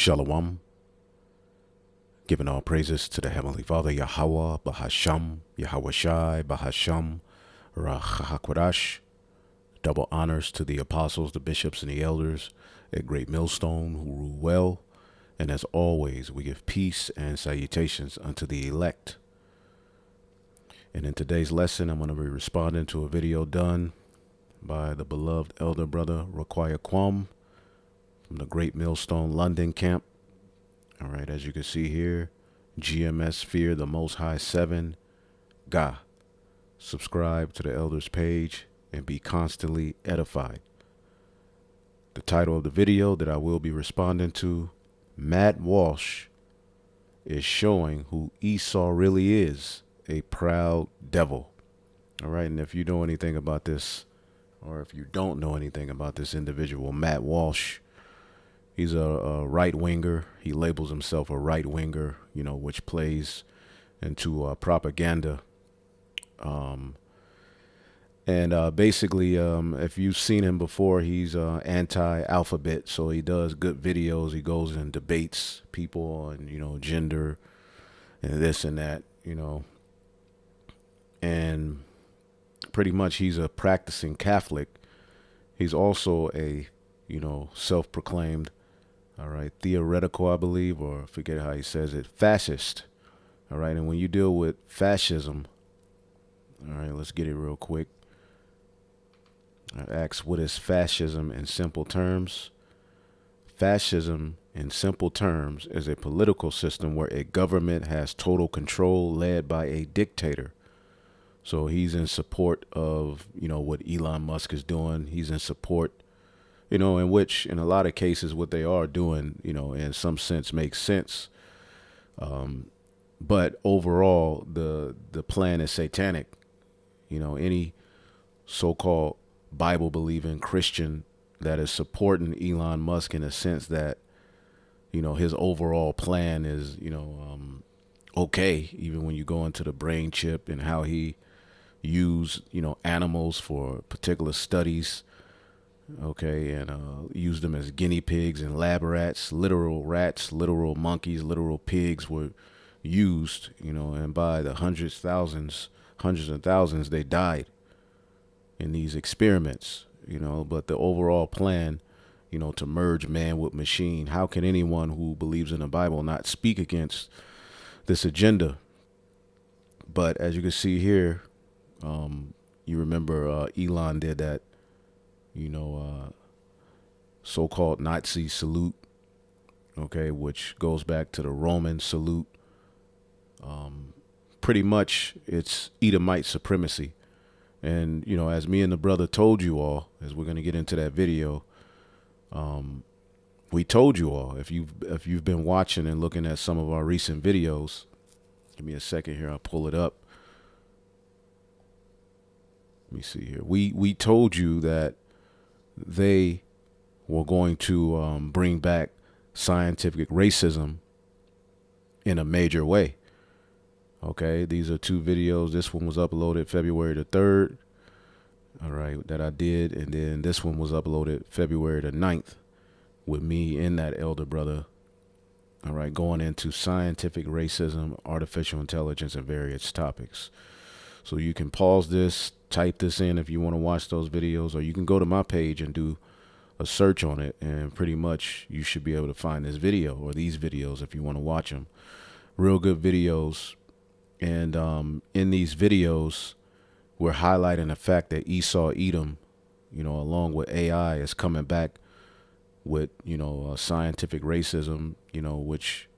Shalom, giving all praises to the Heavenly Father, Yahweh, Bahasham, Yahweh Shai, Bahasham, Rahakwadash. Double honors to the apostles, the bishops, and the elders at Great Millstone who rule well. And as always, we give peace and salutations unto the elect. And in today's lesson, I'm going to be responding to a video done by the beloved elder brother, Raquaya Kwam, from the Great Millstone London camp. All right, as you can see here, GMS Fear the Most High 7, Ga. Subscribe to the elders page and be constantly edified. The title of the video that I will be responding to, Matt Walsh is showing who Esau really is, a proud devil. All right, and if you know anything about this, or if you don't know anything about this individual, Matt Walsh, he's a right-winger. He labels himself a right-winger, which plays into propaganda. Basically, if you've seen him before, he's anti-alphabet. So he does good videos. He goes and debates people on, gender and this and that, And pretty much he's a practicing Catholic. He's also a, self-proclaimed, theoretical, I believe, or I forget how he says it, fascist. All right, and when you deal with fascism, all right, let's get it real quick. I asked, what is fascism in simple terms? Fascism, in simple terms, is a political system where a government has total control led by a dictator. So he's in support of, what Elon Musk is doing. He's in support, in which, in a lot of cases, what they are doing, in some sense makes sense. But overall, the plan is satanic. Any so-called Bible-believing Christian that is supporting Elon Musk in a sense that, his overall plan is, okay, even when you go into the brain chip and how he used, animals for particular studies, okay, and used them as guinea pigs and lab rats, literal monkeys, literal pigs were used, and by the hundreds and thousands, they died in these experiments, but the overall plan, to merge man with machine. How can anyone who believes in the Bible not speak against this agenda? But as you can see here, you remember Elon did that, so-called Nazi salute, okay, which goes back to the Roman salute. Pretty much it's Edomite supremacy. And, as me and the brother told you all, as we're going to get into that video, we told you all, if you've been watching and looking at some of our recent videos, give me a second here, I'll pull it up. Let me see here. We told you that they were going to bring back scientific racism in a major way. Okay, these are two videos. This one was uploaded February the 3rd, all right, that I did. And then this one was uploaded February the 9th with me and that elder brother, all right, going into scientific racism, artificial intelligence, and various topics. So you can pause this, type this in if you want to watch those videos, or you can go to my page and do a search on it, and pretty much you should be able to find this video or these videos if you want to watch them. Real good videos. And in these videos, we're highlighting the fact that Esau, Edom, along with AI, is coming back with, scientific racism, which,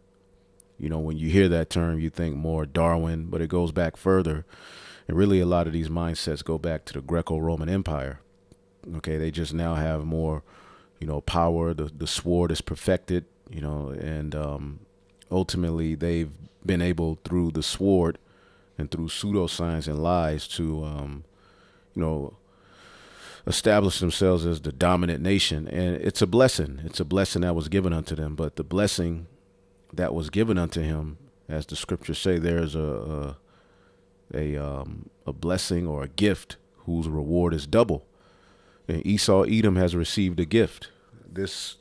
when you hear that term, you think more Darwin, but it goes back further. And really, a lot of these mindsets go back to the Greco-Roman Empire. Okay, they just now have more, power. The sword is perfected, and ultimately they've been able, through the sword and through pseudoscience and lies, to, establish themselves as the dominant nation. And it's a blessing. It's a blessing that was given unto them. But the blessing that was given unto him, as the scriptures say, there's a blessing or a gift whose reward is double. And Esau, Edom has received a gift. This,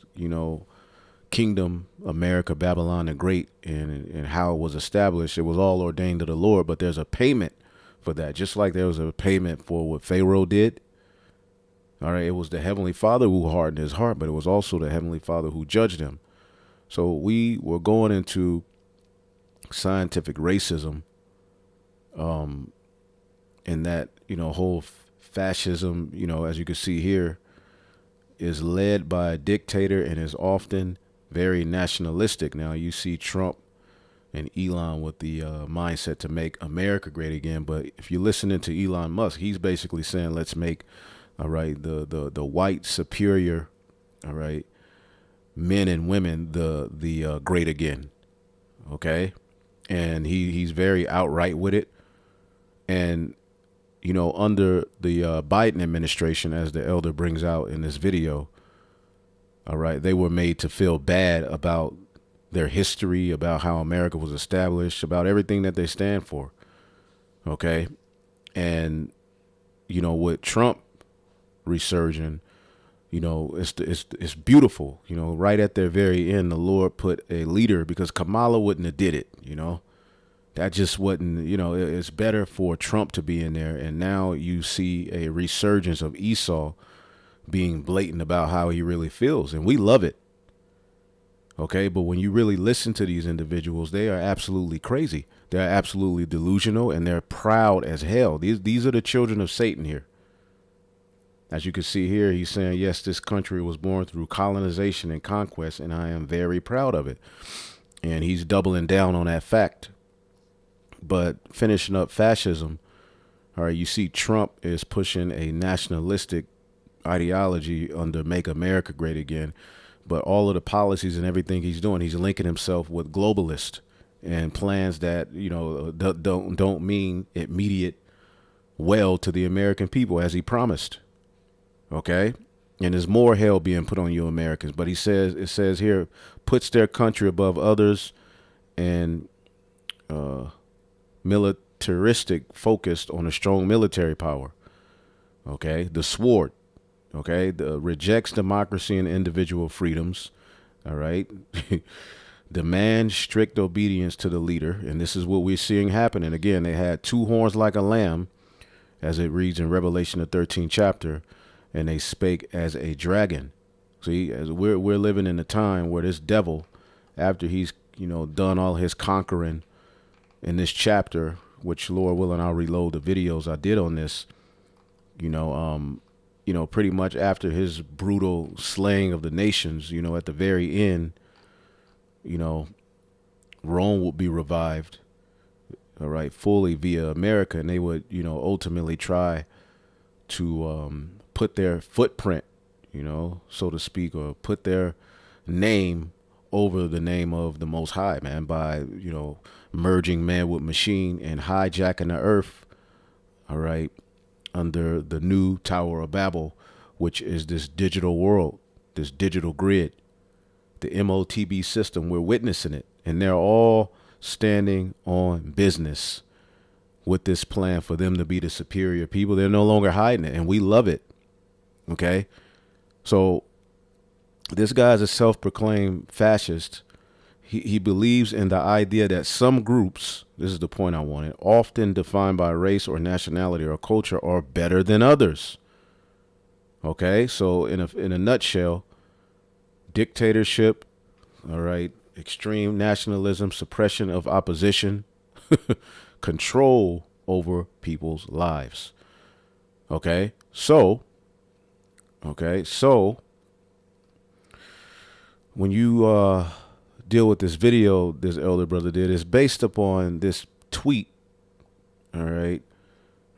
kingdom, America, Babylon the Great, and how it was established, it was all ordained of the Lord, but there's a payment for that. Just like there was a payment for what Pharaoh did. All right, it was the Heavenly Father who hardened his heart, but it was also the Heavenly Father who judged him. So we were going into scientific racism, and that, whole fascism, as you can see here, is led by a dictator and is often very nationalistic. Now you see Trump and Elon with the mindset to make America great again. But if you're listening to Elon Musk, he's basically saying, let's make, all right, the white superior, all right, men and women, the great again. Okay. And he's very outright with it. And, under the Biden administration, as the elder brings out in this video, all right, they were made to feel bad about their history, about how America was established, about everything that they stand for. Okay. And, with Trump resurging, it's beautiful. Right at their very end, the Lord put a leader, because Kamala wouldn't have did it. That just wasn't, it's better for Trump to be in there. And now you see a resurgence of Esau being blatant about how he really feels. And we love it. Okay. But when you really listen to these individuals, they are absolutely crazy. They're absolutely delusional, and they're proud as hell. These are the children of Satan here. As you can see here, he's saying, yes, this country was born through colonization and conquest, and I am very proud of it. And he's doubling down on that fact. But finishing up fascism, all right, you see Trump is pushing a nationalistic ideology under Make America Great Again. But all of the policies and everything he's doing, he's linking himself with globalists and plans that, don't mean immediate well to the American people, as he promised. Okay. And there's more hell being put on you Americans. But it says here, puts their country above others, and militaristic, focused on a strong military power. Okay. The sword. Okay. Rejects democracy and individual freedoms. All right. Demands strict obedience to the leader. And this is what we're seeing happen. And again, they had two horns like a lamb, as it reads in Revelation, the 13th chapter, and they spake as a dragon. See, as we're living in a time where this devil, after he's, done all his conquering in this chapter, which, Lord willing, I'll reload the videos I did on this, pretty much after his brutal slaying of the nations, at the very end, Rome would be revived, all right, fully via America. And they would, ultimately try to put their footprint, so to speak, or put their name over the name of the Most High, man, by, merging man with machine and hijacking the earth, all right, under the new Tower of Babel, which is this digital world, this digital grid, the MOTB system. We're witnessing it, and they're all standing on business with this plan for them to be the superior people. They're no longer hiding it, and we love it. Okay. So this guy's a self-proclaimed fascist. He believes in the idea that some groups, this is the point I wanted, often defined by race or nationality or culture, are better than others. Okay. So in a nutshell, dictatorship, all right, extreme nationalism, suppression of opposition, control over people's lives. Okay. So when you deal with this video this elder brother did, is based upon this tweet, all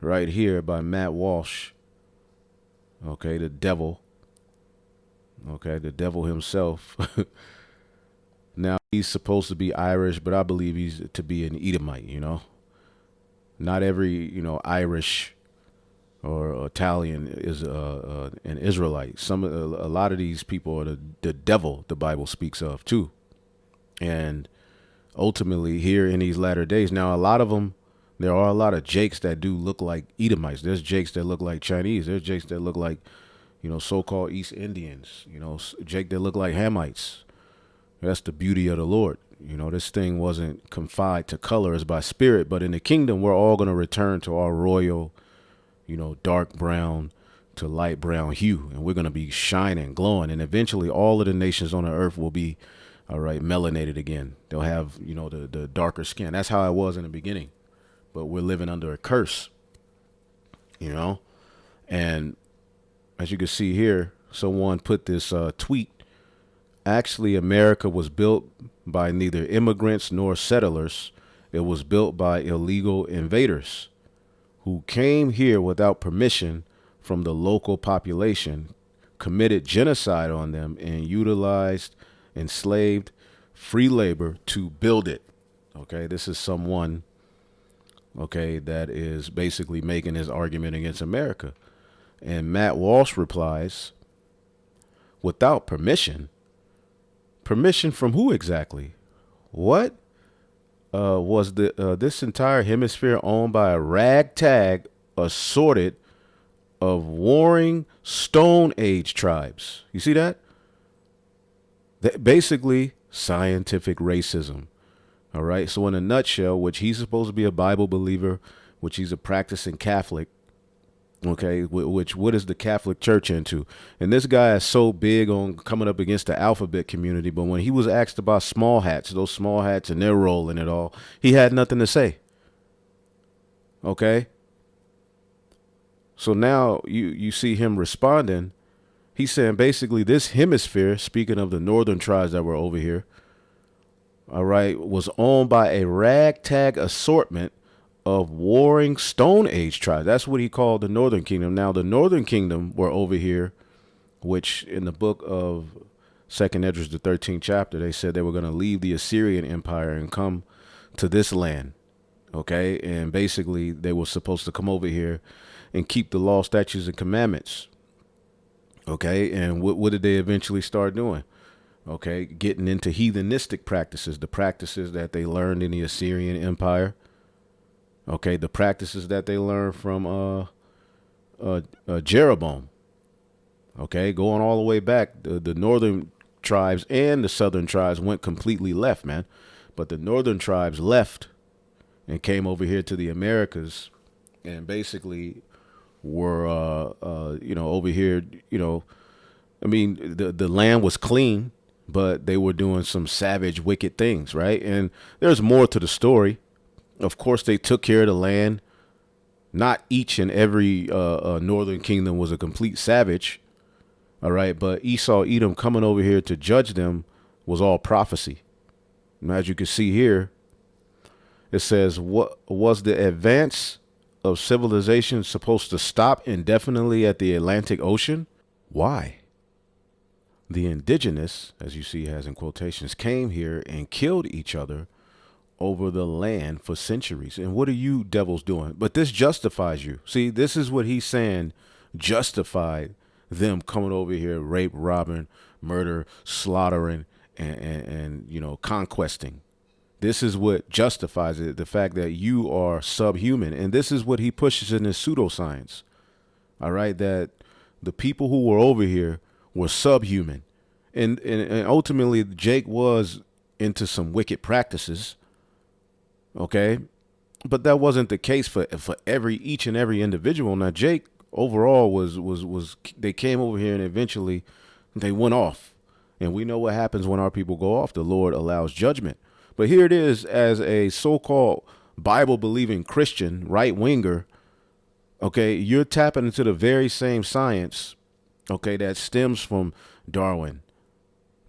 right here by Matt Walsh. Okay, the devil. Okay, the devil himself. Now, he's supposed to be Irish, but I believe he's to be an Edomite, Not every, Irish or Italian is an Israelite. A lot of these people are the devil the Bible speaks of too. And ultimately here in these latter days, now a lot of them, there are a lot of Jakes that do look like Edomites. There's Jakes that look like Chinese. There's Jakes that look like, so-called East Indians, Jake that look like Hamites. That's the beauty of the Lord. You know, this thing wasn't confined to color as by spirit, but in the kingdom, we're all going to return to our royal, you know, dark brown to light brown hue. And we're going to be shining, glowing. And eventually all of the nations on the earth will be, all right, melanated again. They'll have, you know, the darker skin. That's how it was in the beginning. But we're living under a curse, you know. And as you can see here, someone put this tweet. Actually, America was built by neither immigrants nor settlers. It was built by illegal invaders who came here without permission from the local population, committed genocide on them, and utilized enslaved free labor to build it. Okay, this is someone, okay, that is basically making his argument against America. And Matt Walsh replies, without permission? Permission from who exactly? What? Was this entire hemisphere owned by a ragtag assorted of warring Stone Age tribes? You see that? Basically, scientific racism. All right. So in a nutshell, which he's supposed to be a Bible believer, which he's a practicing Catholic. Okay, which what is the Catholic Church into? And this guy is so big on coming up against the alphabet community, but when he was asked about small hats, those small hats and their role in it all, he had nothing to say. Okay? So now you see him responding. He's saying basically this hemisphere, speaking of the northern tribes that were over here, all right, was owned by a ragtag assortment of warring Stone Age tribes. That's what he called the Northern Kingdom. Now, the Northern Kingdom were over here, which in the book of 2nd Esdras, the 13th chapter, they said they were going to leave the Assyrian Empire and come to this land. Okay, and basically they were supposed to come over here and keep the law, statutes, and commandments. Okay, and what did they eventually start doing? Okay, getting into heathenistic practices, the practices that they learned in the Assyrian Empire. Okay, the practices that they learned from Jeroboam. Okay, going all the way back, the northern tribes and the southern tribes went completely left, man. But the northern tribes left and came over here to the Americas and basically were, over here, I mean, the land was clean, but they were doing some savage, wicked things, right? And there's more to the story. Of course, they took care of the land. Not each and every northern kingdom was a complete savage. All right. But Esau, Edom coming over here to judge them was all prophecy. And as you can see here, it says, what was the advance of civilization supposed to stop indefinitely at the Atlantic Ocean? Why? The indigenous, as you see has in quotations, came here and killed each other over the land for centuries. And what are you devils doing? But this justifies you. See, this is what he's saying justified them coming over here, rape, robbing, murder, slaughtering, and conquesting. This is what justifies it, the fact that you are subhuman. And this is what he pushes in his pseudoscience. All right, that the people who were over here were subhuman. And ultimately, Jake was into some wicked practices. Okay, but that wasn't the case for each and every individual. Now, Jake overall was they came over here and eventually they went off. And we know what happens when our people go off. The Lord allows judgment. But here it is, as a so-called Bible-believing Christian right-winger, okay, you're tapping into the very same science, okay, that stems from Darwin,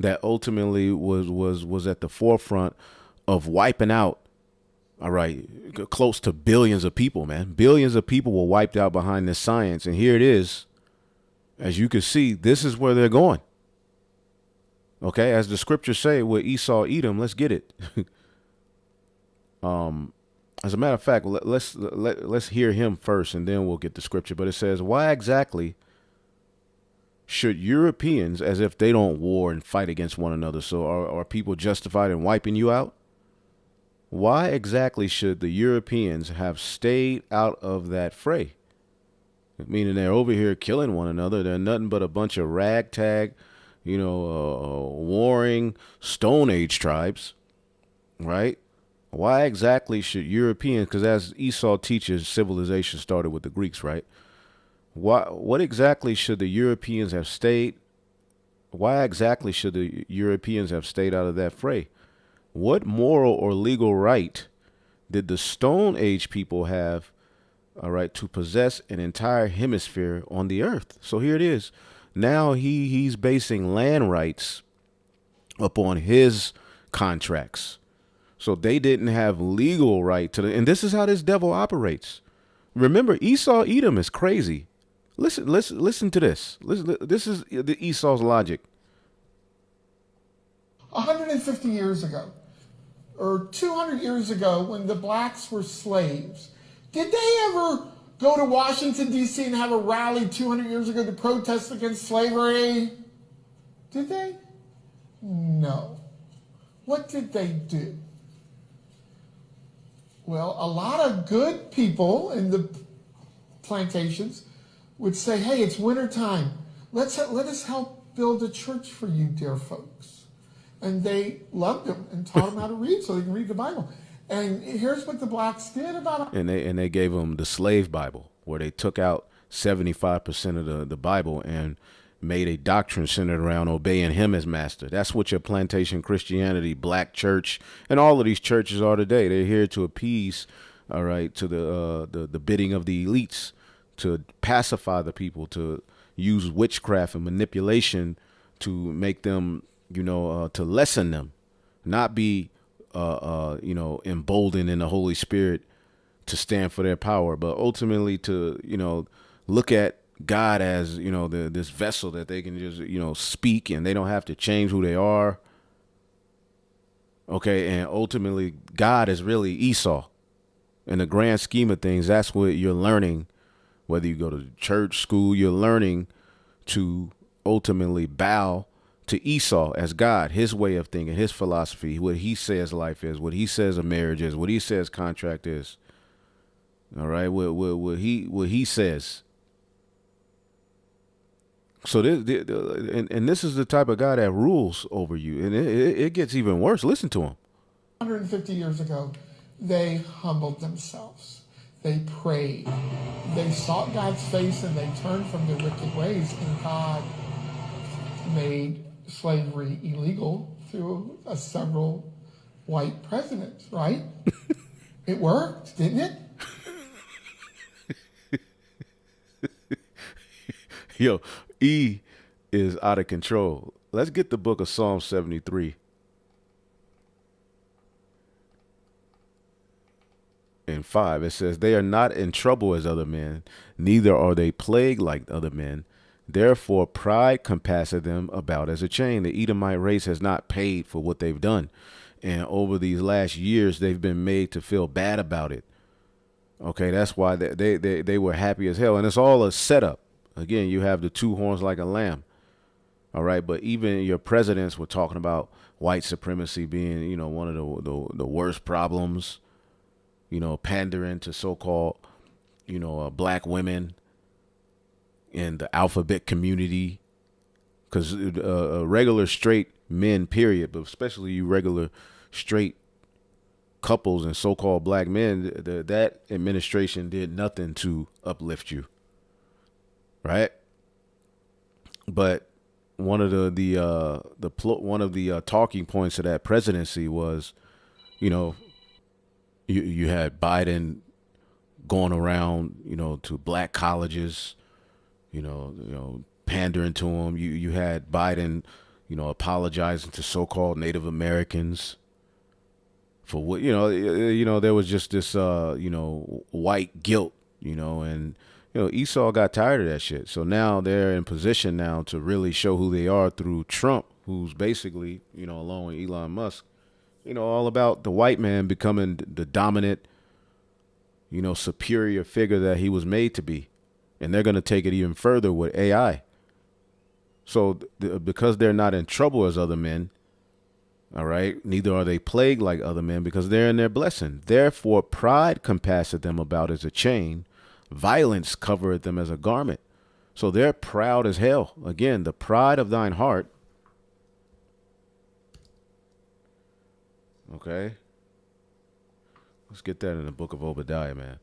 that ultimately was at the forefront of wiping out, all right, close to billions of people, man. Billions of people were wiped out behind this science. And here it is. As you can see, this is where they're going. Okay, as the scriptures say with Esau, Edom, let's get it. As a matter of fact, let's hear him first, and then we'll get the scripture. But it says, why exactly should Europeans, as if they don't war and fight against one another, so are people justified in wiping you out? Why exactly should the Europeans have stayed out of that fray? Meaning they're over here killing one another. They're nothing but a bunch of ragtag, warring Stone Age tribes, right? Why exactly should Europeans, because as Esau teaches, civilization started with the Greeks, right? What exactly should the Europeans have stayed? Why exactly should the Europeans have stayed out of that fray? What moral or legal right did the Stone Age people have, all right, to possess an entire hemisphere on the earth? So here it is. Now he's basing land rights upon his contracts. So they didn't have legal right to and this is how this devil operates. Remember, Esau, Edom is crazy. Listen to this. This is the Esau's logic. 150 years ago, or 200 years ago, when the blacks were slaves, did they ever go to Washington, D.C. and have a rally 200 years ago to protest against slavery? Did they? No. What did they do? Well, a lot of good people in the plantations would say, hey, it's wintertime. Let us help build a church for you, dear folks. And they loved them and taught them how to read so they can read the Bible. And here's what the blacks did about it. And they gave them the slave Bible, where they took out 75% of the Bible and made a doctrine centered around obeying him as master. That's what your Plantation Christianity, black church, and all of these churches are today. They're here to appease, all right, to the bidding of the elites, to pacify the people, to use witchcraft and manipulation to make them, to lessen them, not be, emboldened in the Holy Spirit to stand for their power, but ultimately to, look at God as, this vessel that they can just, speak, and they don't have to change who they are. Okay. And ultimately God is really Esau. In the grand scheme of things, that's what you're learning. Whether you go to church, school, you're learning to ultimately bow to Esau as God, his way of thinking, his philosophy, what he says life is, what he says a marriage is, what he says contract is. All right. What he says. So this is the type of guy that rules over you, and it gets even worse. Listen to him. 150 years ago, they humbled themselves. They prayed. They sought God's face, and they turned from their wicked ways. And God made slavery illegal through several white presidents. Right? It worked, didn't it? Yo, E is out of control. Let's get the book of Psalm 73. In 5, it says, they are not in trouble as other men, neither are they plagued like other men. Therefore, pride compasseth them about as a chain. The Edomite race has not paid for what they've done. And over these last years, they've been made to feel bad about it. Okay, that's why they were happy as hell. And it's all a setup. Again, you have the two horns like a lamb. All right. But even your presidents were talking about white supremacy being, one of the worst problems, pandering to so-called, black women in the alphabet community. Because regular straight men, period, but especially you regular straight couples and so-called black men, that administration did nothing to uplift you. Right. But one of the talking points of that presidency was, you had Biden going around, to black colleges, pandering to them. You had Biden, apologizing to so-called Native Americans for what, there was just this, white guilt, and Esau got tired of that shit. So now they're in position now to really show who they are through Trump, who's basically, along with Elon Musk, all about the white man becoming the dominant, superior figure that he was made to be. And they're going to take it even further with AI. So because they're not in trouble as other men, all right, neither are they plagued like other men, because they're in their blessing. Therefore, pride compasseth them about as a chain. Violence covereth them as a garment. So they're proud as hell. Again, the pride of thine heart, Okay? Let's get that in the book of Obadiah, man.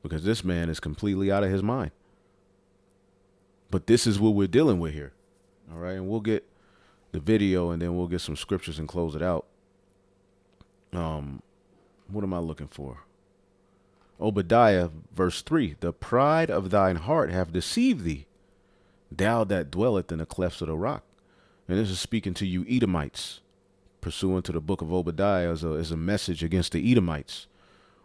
Because this man is completely out of his mind. But this is what we're dealing with here. All right? And we'll get the video and then we'll get some scriptures and close it out. What am I looking for? Obadiah, verse 3. The pride of thine heart have deceived thee, thou that dwelleth in the clefts of the rock. And this is speaking to you Edomites, pursuant to the book of Obadiah is a message against the Edomites,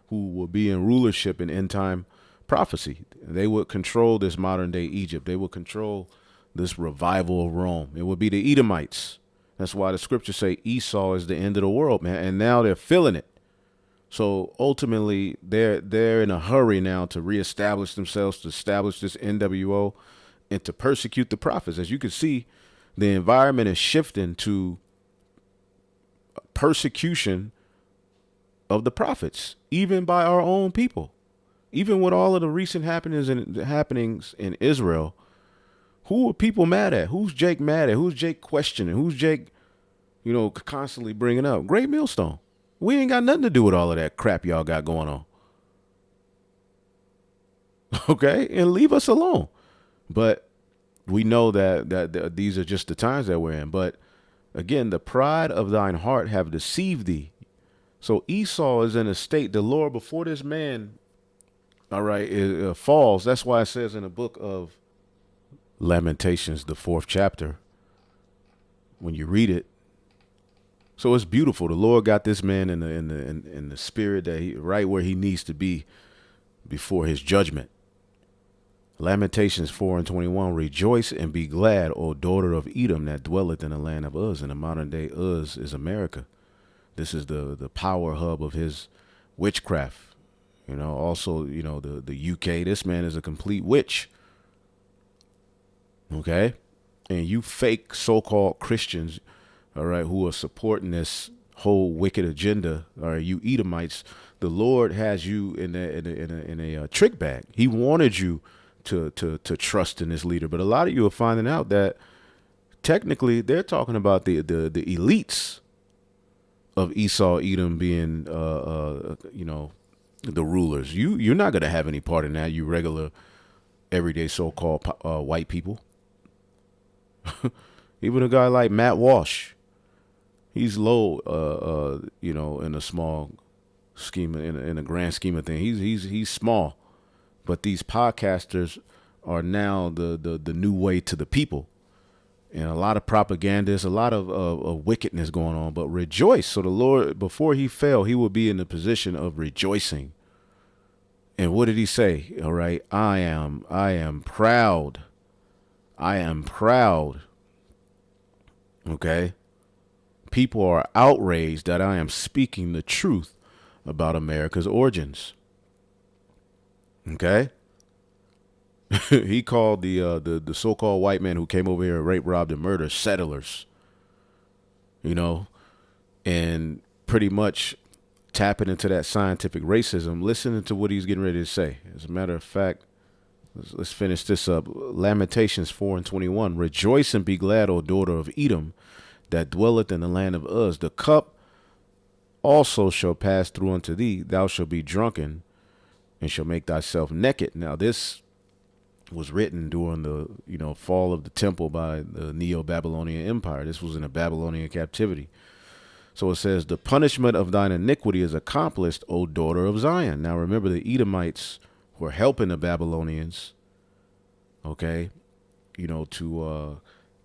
who will be in rulership in end time prophecy. They would control this modern day Egypt. They would control this revival of Rome. It would be the Edomites. That's why the scriptures say Esau is the end of the world, man. And now they're feeling it. So ultimately, they're in a hurry now to reestablish themselves, to establish this NWO, and to persecute the prophets. As you can see, the environment is shifting to persecution of the prophets, even by our own people. Even with all of the recent happenings in Israel, who are people mad at? Who's Jake mad at? Who's Jake questioning? Who's Jake, constantly bringing up? Great Millstone. We ain't got nothing to do with all of that crap y'all got going on. Okay? And leave us alone. But we know that these are just the times that we're in. But again, the pride of thine heart have deceived thee. So Esau is in a state, the Lord, before this man, all right, falls. That's why it says in the book of Lamentations, the 4th chapter, when you read it. So it's beautiful. The Lord got this man in the spirit that he right where he needs to be before his judgment. Lamentations 4:21. Rejoice and be glad, O daughter of Edom, that dwelleth in the land of Uz. In the modern day, Uz is America. This is the power hub of his witchcraft. Also, the UK. This man is a complete witch. Okay, and you fake so-called Christians, all right, who are supporting this whole wicked agenda, all right, you Edomites, the Lord has you in a trick bag. He wanted you to trust in this leader, but a lot of you are finding out that technically they're talking about the elites of Esau, Edom being, the rulers. You're not going to have any part in that, you regular, everyday so-called white people. Even a guy like Matt Walsh, he's low, in a small scheme, in a grand scheme of things. He's small, but these podcasters are now the new way to the people, and a lot of propagandists, a lot of wickedness going on. But rejoice. So the Lord, before he fell, he will be in the position of rejoicing. And what did he say? All right, I am proud. I am proud. Okay. People are outraged that I am speaking the truth about America's origins. Okay. He called the so-called white men who came over here and raped, robbed, and murdered settlers. And pretty much tapping into that scientific racism, listening to what he's getting ready to say. As a matter of fact, let's finish this up. Lamentations 4:21. Rejoice and be glad, O daughter of Edom, that dwelleth in the land of Uz. The cup also shall pass through unto thee. Thou shalt be drunken and shall make thyself naked. Now this was written during the fall of the temple by the Neo-Babylonian Empire. This was in a Babylonian captivity. So it says, the punishment of thine iniquity is accomplished, O daughter of Zion. Now remember, the Edomites were helping the Babylonians, okay, to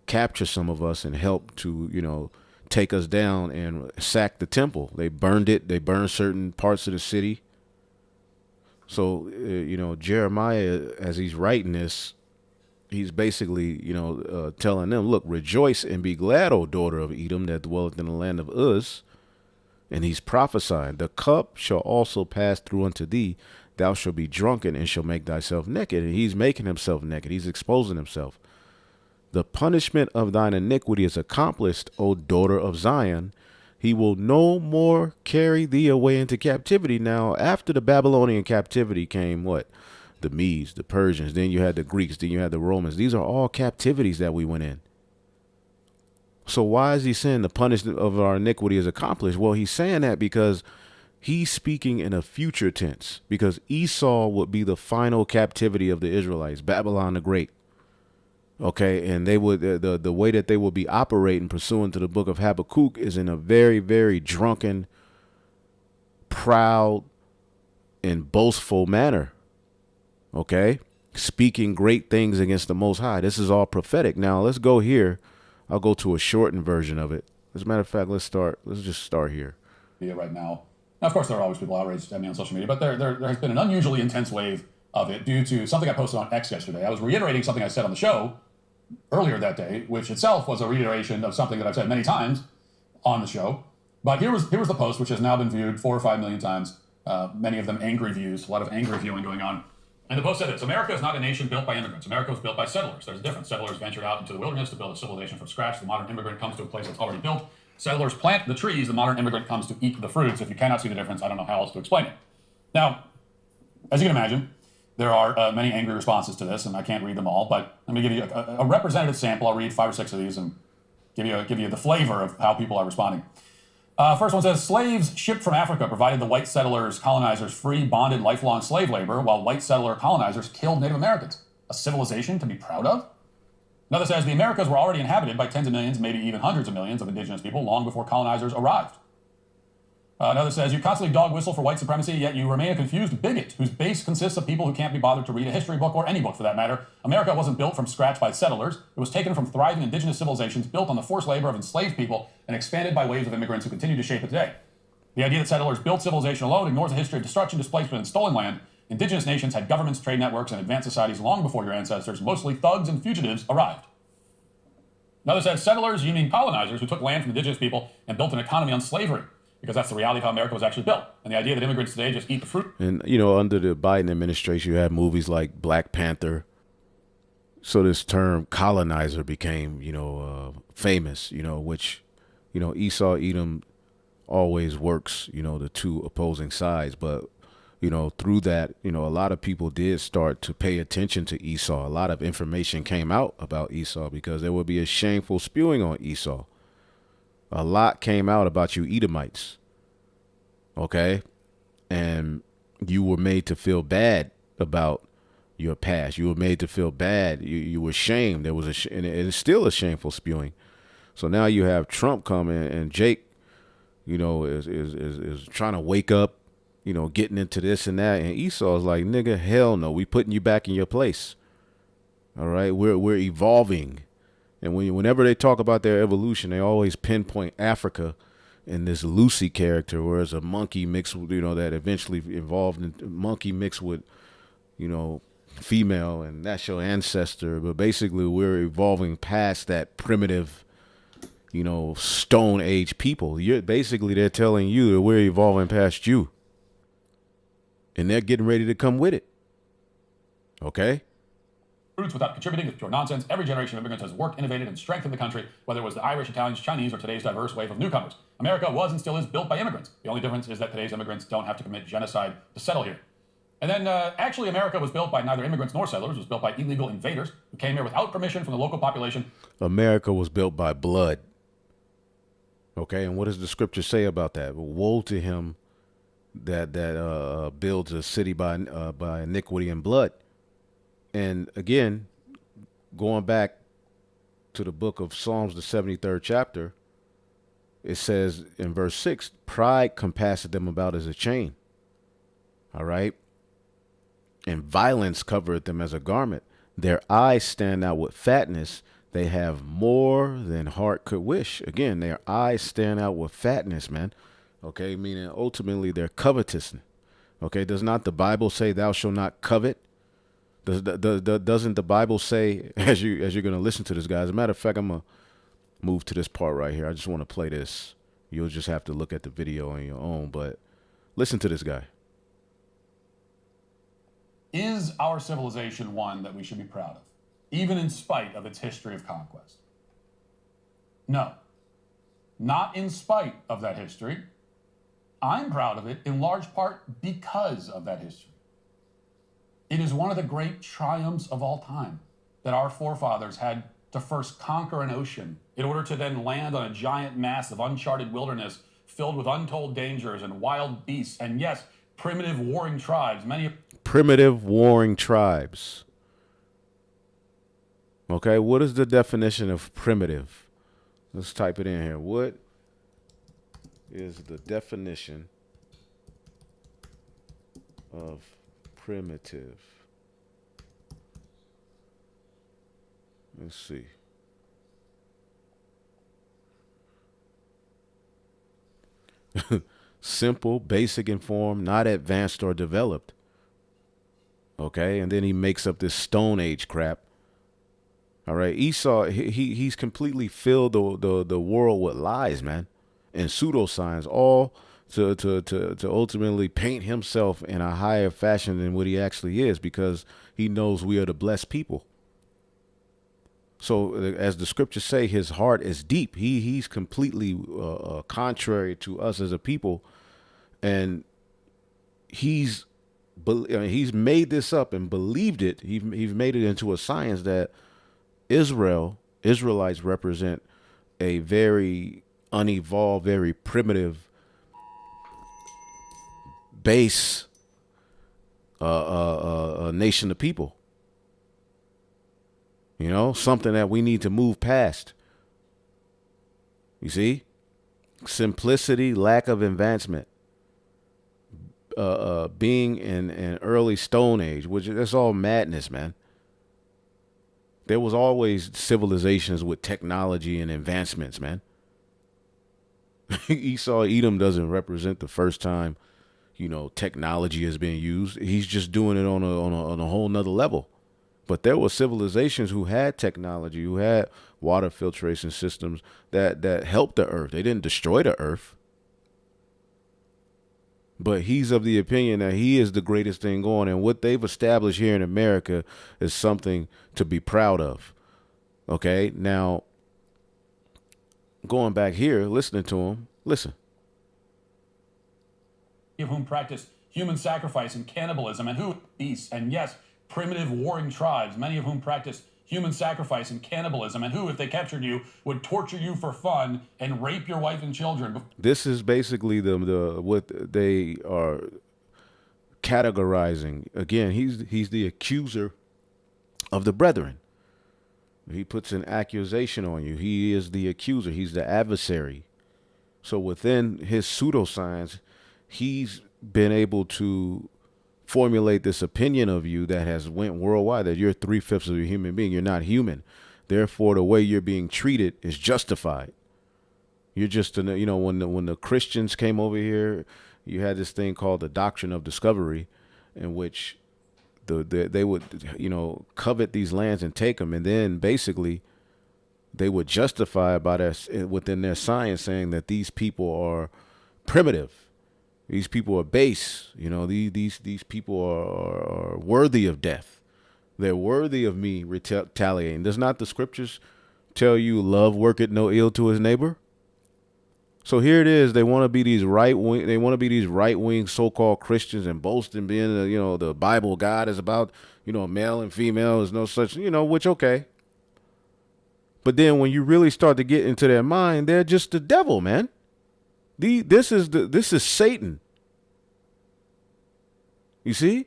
capture some of us and help to, take us down and sack the temple. They burned it. They burned certain parts of the city. So, Jeremiah, as he's writing this, he's basically, telling them, look, rejoice and be glad, O daughter of Edom, that dwelleth in the land of Uz. And he's prophesying, the cup shall also pass through unto thee. Thou shalt be drunken and shall make thyself naked. And he's making himself naked. He's exposing himself. The punishment of thine iniquity is accomplished, O daughter of Zion. He will no more carry thee away into captivity. Now, after the Babylonian captivity came what? The Medes, the Persians. Then you had the Greeks. Then you had the Romans. These are all captivities that we went in. So why is he saying the punishment of our iniquity is accomplished? Well, he's saying that because he's speaking in a future tense, because Esau would be the final captivity of the Israelites, Babylon the Great. Okay, and they would the way that they would be operating pursuant to the book of Habakkuk is in a very, very drunken, proud, and boastful manner. Okay, speaking great things against the Most High. This is all prophetic. Now let's go here. I'll go to a shortened version of it. As a matter of fact, let's just start here. Right now. Now, of course, there are always people outraged at me on social media, but there has been an unusually intense wave of it due to something I posted on X yesterday. I was reiterating something I said on the show earlier that day, which itself was a reiteration of something that I've said many times on the show. But here was the post, which has now been viewed 4 or 5 million times, many of them angry views, a lot of angry viewing going on. And the post said this: America is not a nation built by immigrants. America was built by settlers. There's a difference. Settlers ventured out into the wilderness to build a civilization from scratch. The modern immigrant comes to a place that's already built. Settlers plant the trees. The modern immigrant comes to eat the fruits. If you cannot see the difference, I don't know how else to explain it. Now, as you can imagine, there are many angry responses to this, and I can't read them all, but let me give you a representative sample. I'll read 5 or 6 of these and give you the flavor of how people are responding. First one says, slaves shipped from Africa provided the white settlers, colonizers free, bonded, lifelong slave labor, while white settler colonizers killed Native Americans. A civilization to be proud of? Another says, the Americas were already inhabited by tens of millions, maybe even hundreds of millions of indigenous people long before colonizers arrived. Another says, you constantly dog whistle for white supremacy, yet you remain a confused bigot whose base consists of people who can't be bothered to read a history book or any book for that matter. America wasn't built from scratch by settlers. It was taken from thriving indigenous civilizations built on the forced labor of enslaved people and expanded by waves of immigrants who continue to shape it today. The idea that settlers built civilization alone ignores a history of destruction, displacement, and stolen land. Indigenous nations had governments, trade networks, and advanced societies long before your ancestors, mostly thugs and fugitives, arrived. Another says, settlers, you mean colonizers who took land from indigenous people and built an economy on slavery, because that's the reality of how America was actually built. And the idea that immigrants today just eat the fruit. And, under the Biden administration, you had movies like Black Panther. So this term colonizer became, famous, which, Esau, Edom always works, the two opposing sides. But, through that, a lot of people did start to pay attention to Esau. A lot of information came out about Esau because there would be a shameful spewing on Esau. A lot came out about you Edomites, okay? And you were made to feel bad about your past. You were made to feel bad. You were shamed. There was and it's still a shameful spewing. So now you have Trump coming and Jake, is trying to wake up, getting into this and that. And Esau's like, nigga, hell no. We putting you back in your place. All right, we're evolving. And whenever they talk about their evolution, they always pinpoint Africa in this Lucy character, whereas a monkey mixed with, that eventually evolved in monkey mixed with, female, and that's your ancestor. But basically, we're evolving past that primitive, Stone Age people. They're telling you that we're evolving past you, and they're getting ready to come with it. Okay. Roots without contributing is pure nonsense. Every generation of immigrants has worked, innovated, and strengthened the country, whether it was the Irish, Italians, Chinese, or today's diverse wave of newcomers. America was and still is built by immigrants. The only difference is that today's immigrants don't have to commit genocide to settle here. And then, actually, America was built by neither immigrants nor settlers. It was built by illegal invaders who came here without permission from the local population. America was built by blood. Okay, and what does the scripture say about that? Woe to him that builds a city by iniquity and blood. And again, going back to the book of Psalms, the 73rd chapter, it says in verse 6, pride compasseth them about as a chain. All right. And violence covereth them as a garment. Their eyes stand out with fatness. They have more than heart could wish. Again, their eyes stand out with fatness, man. Okay. Meaning ultimately they're covetous. Okay. Does not the Bible say thou shalt not covet? Doesn't the Bible say, as you're going to listen to this, guys? As a matter of fact, I'm going to move to this part right here. I just want to play this. You'll just have to look at the video on your own, but listen to this guy. Is our civilization one that we should be proud of, even in spite of its history of conquest? No, not in spite of that history. I'm proud of it in large part because of that history. It is one of the great triumphs of all time that our forefathers had to first conquer an ocean in order to then land on a giant mass of uncharted wilderness filled with untold dangers and wild beasts and, yes, primitive warring tribes. Primitive warring tribes. Okay, what is the definition of primitive? Let's type it in here. What is the definition of primitive? Let's see. Simple, basic, informed, not advanced or developed. Okay, and then he makes up this Stone Age crap. All right, Esau, he's completely filled the world with lies, man, and pseudoscience, all to ultimately paint himself in a higher fashion than what he actually is, because he knows we are the blessed people. So as the scriptures say, his heart is deep. He's completely contrary to us as a people, and he's made this up and believed it. He's made it into a science that Israelites represent a very unevolved, very primitive, base nation of people. You know, something that we need to move past. You see? Simplicity, lack of advancement. Being in an early Stone Age, which that's all madness, man. There was always civilizations with technology and advancements, man. Esau, Edom doesn't represent the first time, technology has been used. He's just doing it on a whole nother level. But there were civilizations who had technology, who had water filtration systems that helped the earth. They didn't destroy the earth. But he's of the opinion that he is the greatest thing going, and what they've established here in America is something to be proud of. Okay, now, going back here, listening to him, listen. Of whom practice human sacrifice and cannibalism, and who beasts, and yes, primitive warring tribes, many of whom practice human sacrifice and cannibalism, and who, if they captured you, would torture you for fun and rape your wife and children. This is basically the what they are categorizing. Again, he's the accuser of the brethren. He puts an accusation on you. He is the accuser. He's the adversary. So within his pseudoscience, he's been able to formulate this opinion of you that has went worldwide, that you're 3/5 of a human being. You're not human. Therefore, the way you're being treated is justified. You're just, when the Christians came over here, you had this thing called the doctrine of discovery, in which they would, covet these lands and take them. And then basically they would justify about us within their science, saying that these people are primitive. These people are base. These people are worthy of death. They're worthy of me retaliating. Does not the scriptures tell you love worketh no ill to his neighbor? So here it is. They want to be these right wing. They want to be these right wing so-called Christians and boast in being, the Bible God is about, male and female. There's no such, which okay. But then when you really start to get into their mind, they're just the devil, man. This is Satan. You see?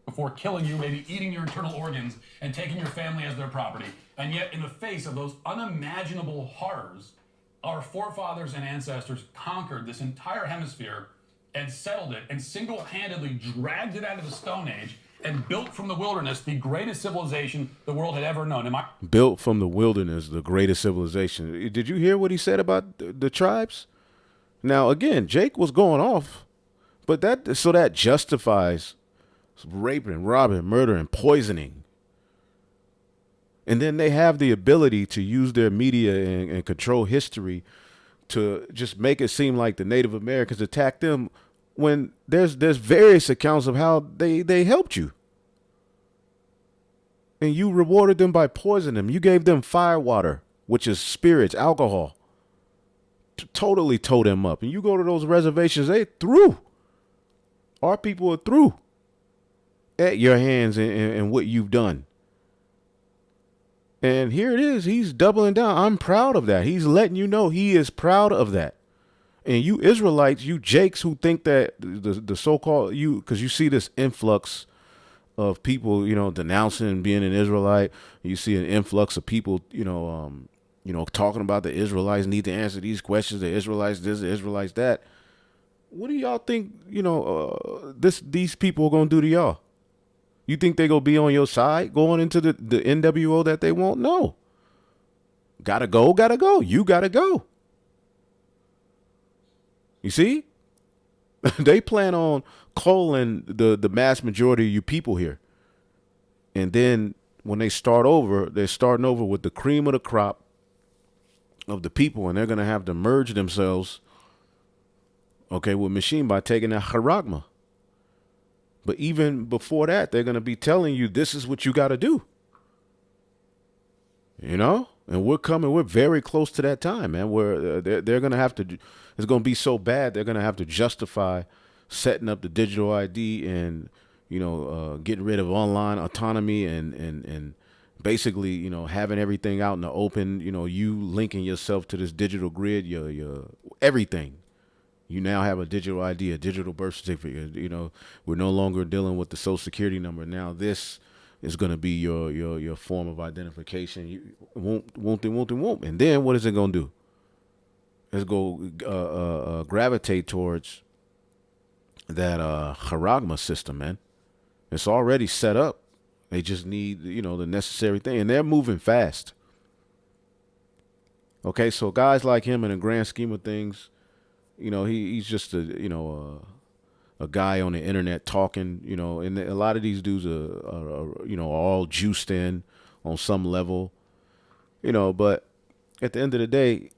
Before killing you, maybe eating your internal organs and taking your family as their property. And yet, in the face of those unimaginable horrors, our forefathers and ancestors conquered this entire hemisphere and settled it and single-handedly dragged it out of the Stone Age and built from the wilderness the greatest civilization the world had ever known. Built from the wilderness, the greatest civilization. Did you hear what he said about the tribes? Now, again, Jake was going off, but that justifies raping, robbing, murdering, poisoning. And then they have the ability to use their media and control history to just make it seem like the Native Americans attacked them, when there's various accounts of how they helped you. And you rewarded them by poisoning them. You gave them fire water, which is spirits, alcohol. Totally tore them up. And you go to those reservations, they through. Our people are through at your hands and what you've done. And here it is. He's doubling down. I'm proud of that. He's letting you know he is proud of that. And you Israelites, you Jakes who think that the so-called you, because you see this influx of people, denouncing being an Israelite. You see an influx of people, talking about the Israelites need to answer these questions. The Israelites this, the Israelites that. What do y'all think? These people are gonna do to y'all? You think they gonna be on your side going into the NWO that they won't? No. Gotta go. You gotta go. You see? They plan on culling the mass majority of you people here. And then when they start over, they're starting over with the cream of the crop of the people, and they're going to have to merge themselves, with machine by taking that charagma. But even before that, they're going to be telling you this is what you got to do. And we're very close to that time, man, where they're going to have to, it's going to be so bad, they're going to have to justify setting up the digital ID and, getting rid of online autonomy and basically, having everything out in the open, you linking yourself to this digital grid, your everything. You now have a digital ID, a digital birth certificate. We're no longer dealing with the social security number. Now this is going to be your form of identification. You won't. And then what is it going to do? It's going to gravitate towards that charagma system, man. It's already set up. They just need, the necessary thing. And they're moving fast. Okay, so guys like him, in the grand scheme of things, he's just a guy on the internet talking, and a lot of these dudes are all juiced in on some level, but at the end of the day,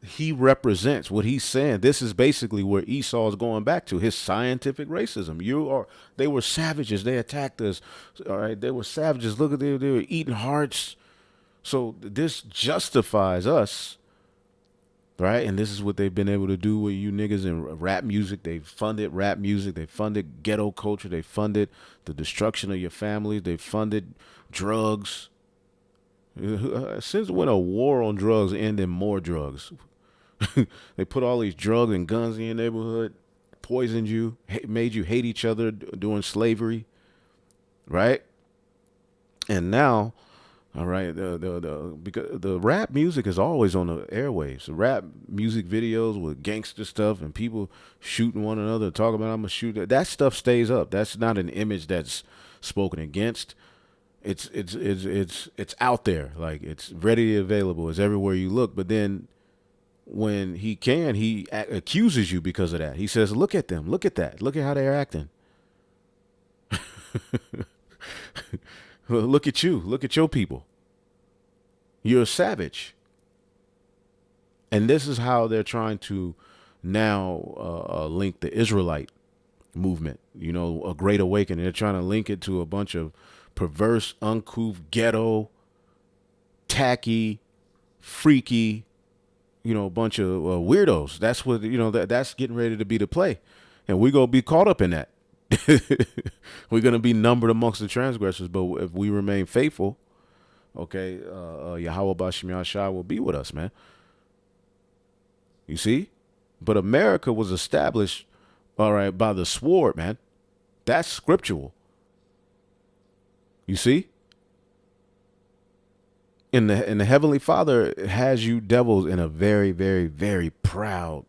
he represents what he's saying. This is basically where Esau is going back to, his scientific racism. They were savages. They attacked us. All right. They were savages. Look at they were eating hearts. So this justifies us. Right. And this is what they've been able to do with you niggas in rap music. They funded rap music. They funded ghetto culture. They funded the destruction of your families. They funded drugs. Since when a war on drugs ended in more drugs? They put all these drugs and guns in your neighborhood, poisoned you, made you hate each other during slavery, right? And now, all right, because the rap music is always on the airwaves. The rap music videos with gangster stuff and people shooting one another, talking about I'm gonna shoot that stuff stays up. That's not an image that's spoken against. It's out there, like it's readily available. It's everywhere you look. But then when he accuses you because of that. He says, "Look at them. Look at that. Look at how they're acting. Look at you. Look at your people. You're a savage." And this is how they're trying to now link the Israelite movement. A great awakening. They're trying to link it to a bunch of perverse, uncouth, ghetto, tacky, freaky, a bunch of weirdos. That's what, that's getting ready to be the play. And we're going to be caught up in that. We're going to be numbered amongst the transgressors. But if we remain faithful, okay, Yahweh B'Shem Yahshua will be with us, man. You see? But America was established, all right, by the sword, man. That's scriptural. You see? And the Heavenly Father has you devils in a very, very, very proud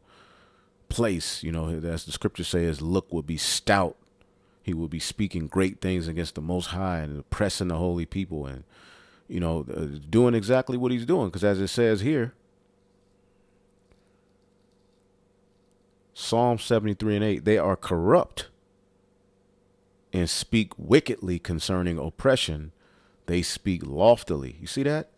place. As the scripture says, look will be stout. He will be speaking great things against the Most High and oppressing the holy people and, doing exactly what he's doing. Because as it says here, Psalm 73:8, they are corrupt and speak wickedly concerning oppression. They speak loftily. You see that?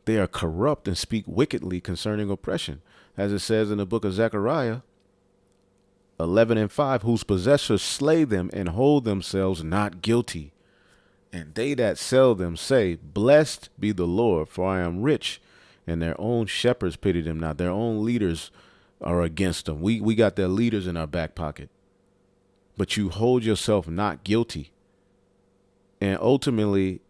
They are corrupt and speak wickedly concerning oppression. As it says in the book of Zechariah 11:5, whose possessors slay them and hold themselves not guilty. And they that sell them say, blessed be the Lord, for I am rich. And their own shepherds pity them not. Their own leaders are against them. We got their leaders in our back pocket. But you hold yourself not guilty. And ultimately,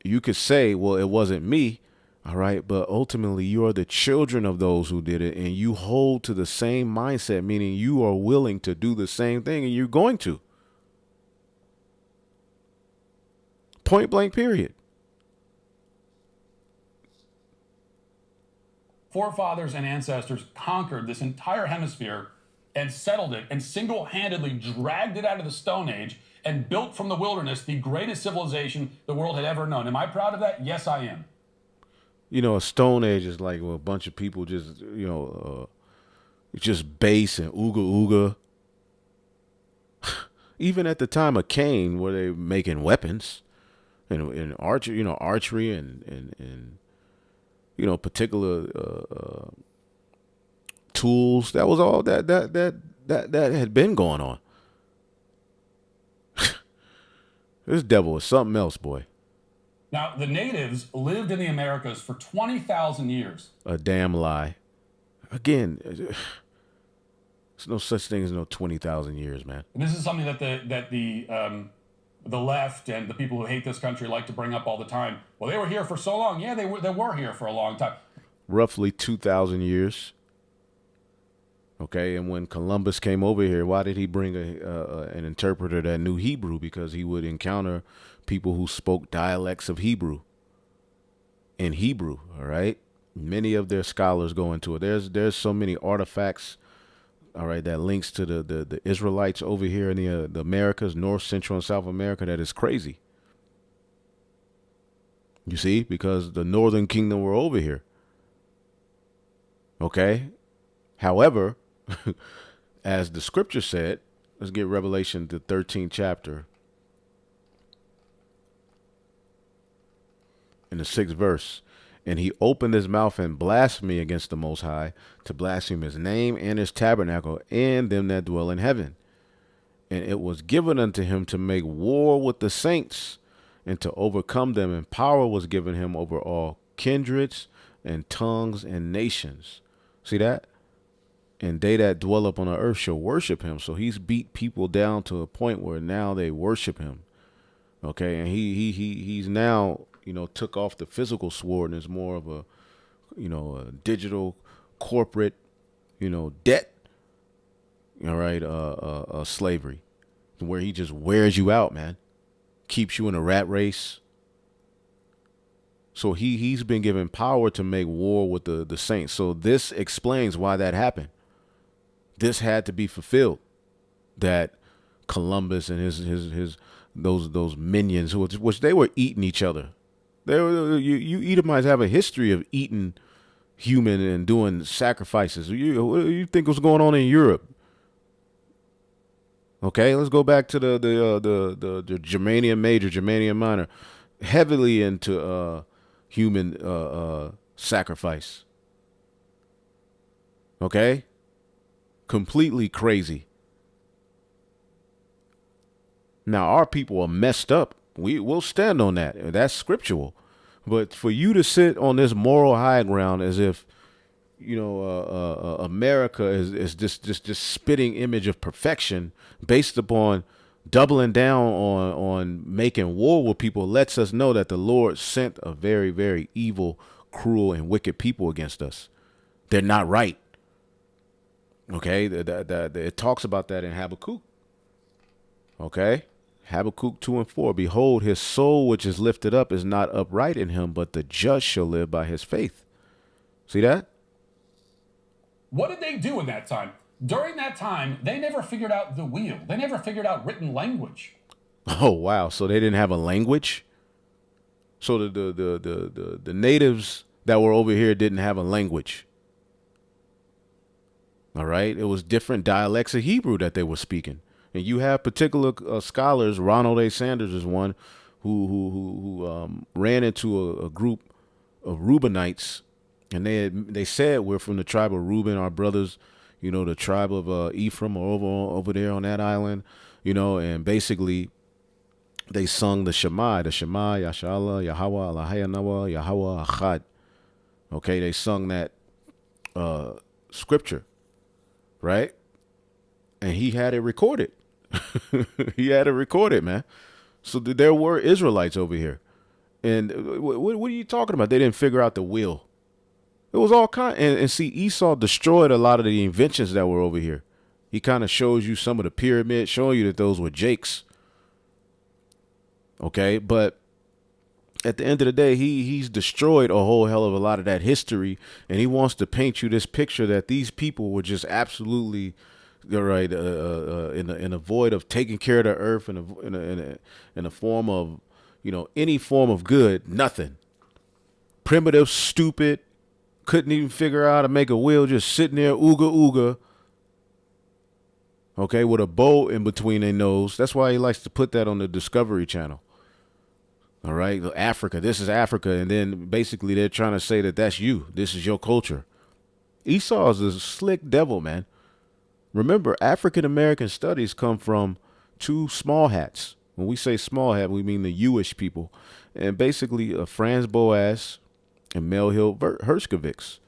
you could say, well, it wasn't me. All right. But ultimately, you are the children of those who did it. And you hold to the same mindset, meaning you are willing to do the same thing and you're going to. Point blank, period. Forefathers and ancestors conquered this entire hemisphere and settled it and single-handedly dragged it out of the Stone Age and built from the wilderness the greatest civilization the world had ever known. Am I proud of that? Yes, I am. You know, a Stone Age is like a bunch of people just, just base and ooga ooga. Even at the time of Cain, where they making weapons and archery and particular tools. That was all that had been going on. This devil is something else, boy. Now, the natives lived in the Americas for 20,000 years. A damn lie. Again, there's no such thing as no 20,000 years, man. And this is something that the left and the people who hate this country like to bring up all the time. Well, they were here for so long. Yeah, they were here for a long time. Roughly 2,000 years. Okay, and when Columbus came over here, why did he bring an interpreter that knew Hebrew? Because he would encounter people who spoke dialects of Hebrew. In Hebrew, all right? Many of their scholars go into it. There's so many artifacts, all right, that links to the Israelites over here in the Americas, North, Central, and South America, that is crazy. You see, because the Northern Kingdom were over here. Okay? However, as the scripture said, let's get Revelation, the 13th chapter, in the 6th verse. And he opened his mouth and blasphemed against the Most High, to blaspheme his name and his tabernacle and them that dwell in heaven. And it was given unto him to make war with the saints and to overcome them. And power was given him over all kindreds and tongues and nations. See that? And they that dwell upon the earth shall worship him. So he's beat people down to a point where now they worship him. Okay. And he's now, took off the physical sword and is more of a, a digital corporate, debt. All right. Slavery, where he just wears you out, man. Keeps you in a rat race. So he's been given power to make war with the saints. So this explains why that happened. This had to be fulfilled, that Columbus and his those minions, which they were eating each other. You Edomites have a history of eating human and doing sacrifices. What do you think was going on in Europe? Okay, let's go back to the Germanium Major, Germanium Minor, heavily into human sacrifice. Okay. Completely crazy. Now, our people are messed up. We'll stand on that. That's scriptural. But for you to sit on this moral high ground as if, America is this spitting image of perfection based upon doubling down on making war with people, lets us know that the Lord sent a very, very evil, cruel, and wicked people against us. They're not right. Okay, it talks about that in Habakkuk. Okay, Habakkuk 2 and 4. Behold, his soul which is lifted up is not upright in him, but the just shall live by his faith. See that? What did they do in that time? During that time, they never figured out the wheel. They never figured out written language. Oh, wow. So they didn't have a language? So the natives that were over here didn't have a language. All right. It was different dialects of Hebrew that they were speaking. And you have particular scholars, Ronald A. Sanders is one, who ran into a group of Reubenites. And they said, we're from the tribe of Reuben, our brothers, the tribe of Ephraim are over there on that island, and basically they sung the Shema, Yashala, Yahweh, Eloheinu, Yahweh, Echad. Okay, they sung that scripture, right? And he had it recorded. He had it recorded, man. So there were Israelites over here. And what are you talking about? They didn't figure out the wheel. It was all kind. And see, Esau destroyed a lot of the inventions that were over here. He kind of shows you some of the pyramids, showing you that those were Jake's. Okay, but at the end of the day, he's destroyed a whole hell of a lot of that history, and he wants to paint you this picture that these people were just absolutely right in a void of taking care of the earth in a form of, you know, any form of good, nothing. Primitive, stupid, couldn't even figure out how to make a wheel, just sitting there, ooga ooga. Okay, with a bow in between their nose. That's why he likes to put that on the Discovery Channel. All right, Africa, this is Africa. And then basically they're trying to say that that's you. This is your culture. Esau is a slick devil, man. Remember, African-American studies come from two small hats. When we say small hat, we mean the Jewish people. And basically Franz Boas and Melville Herskovits,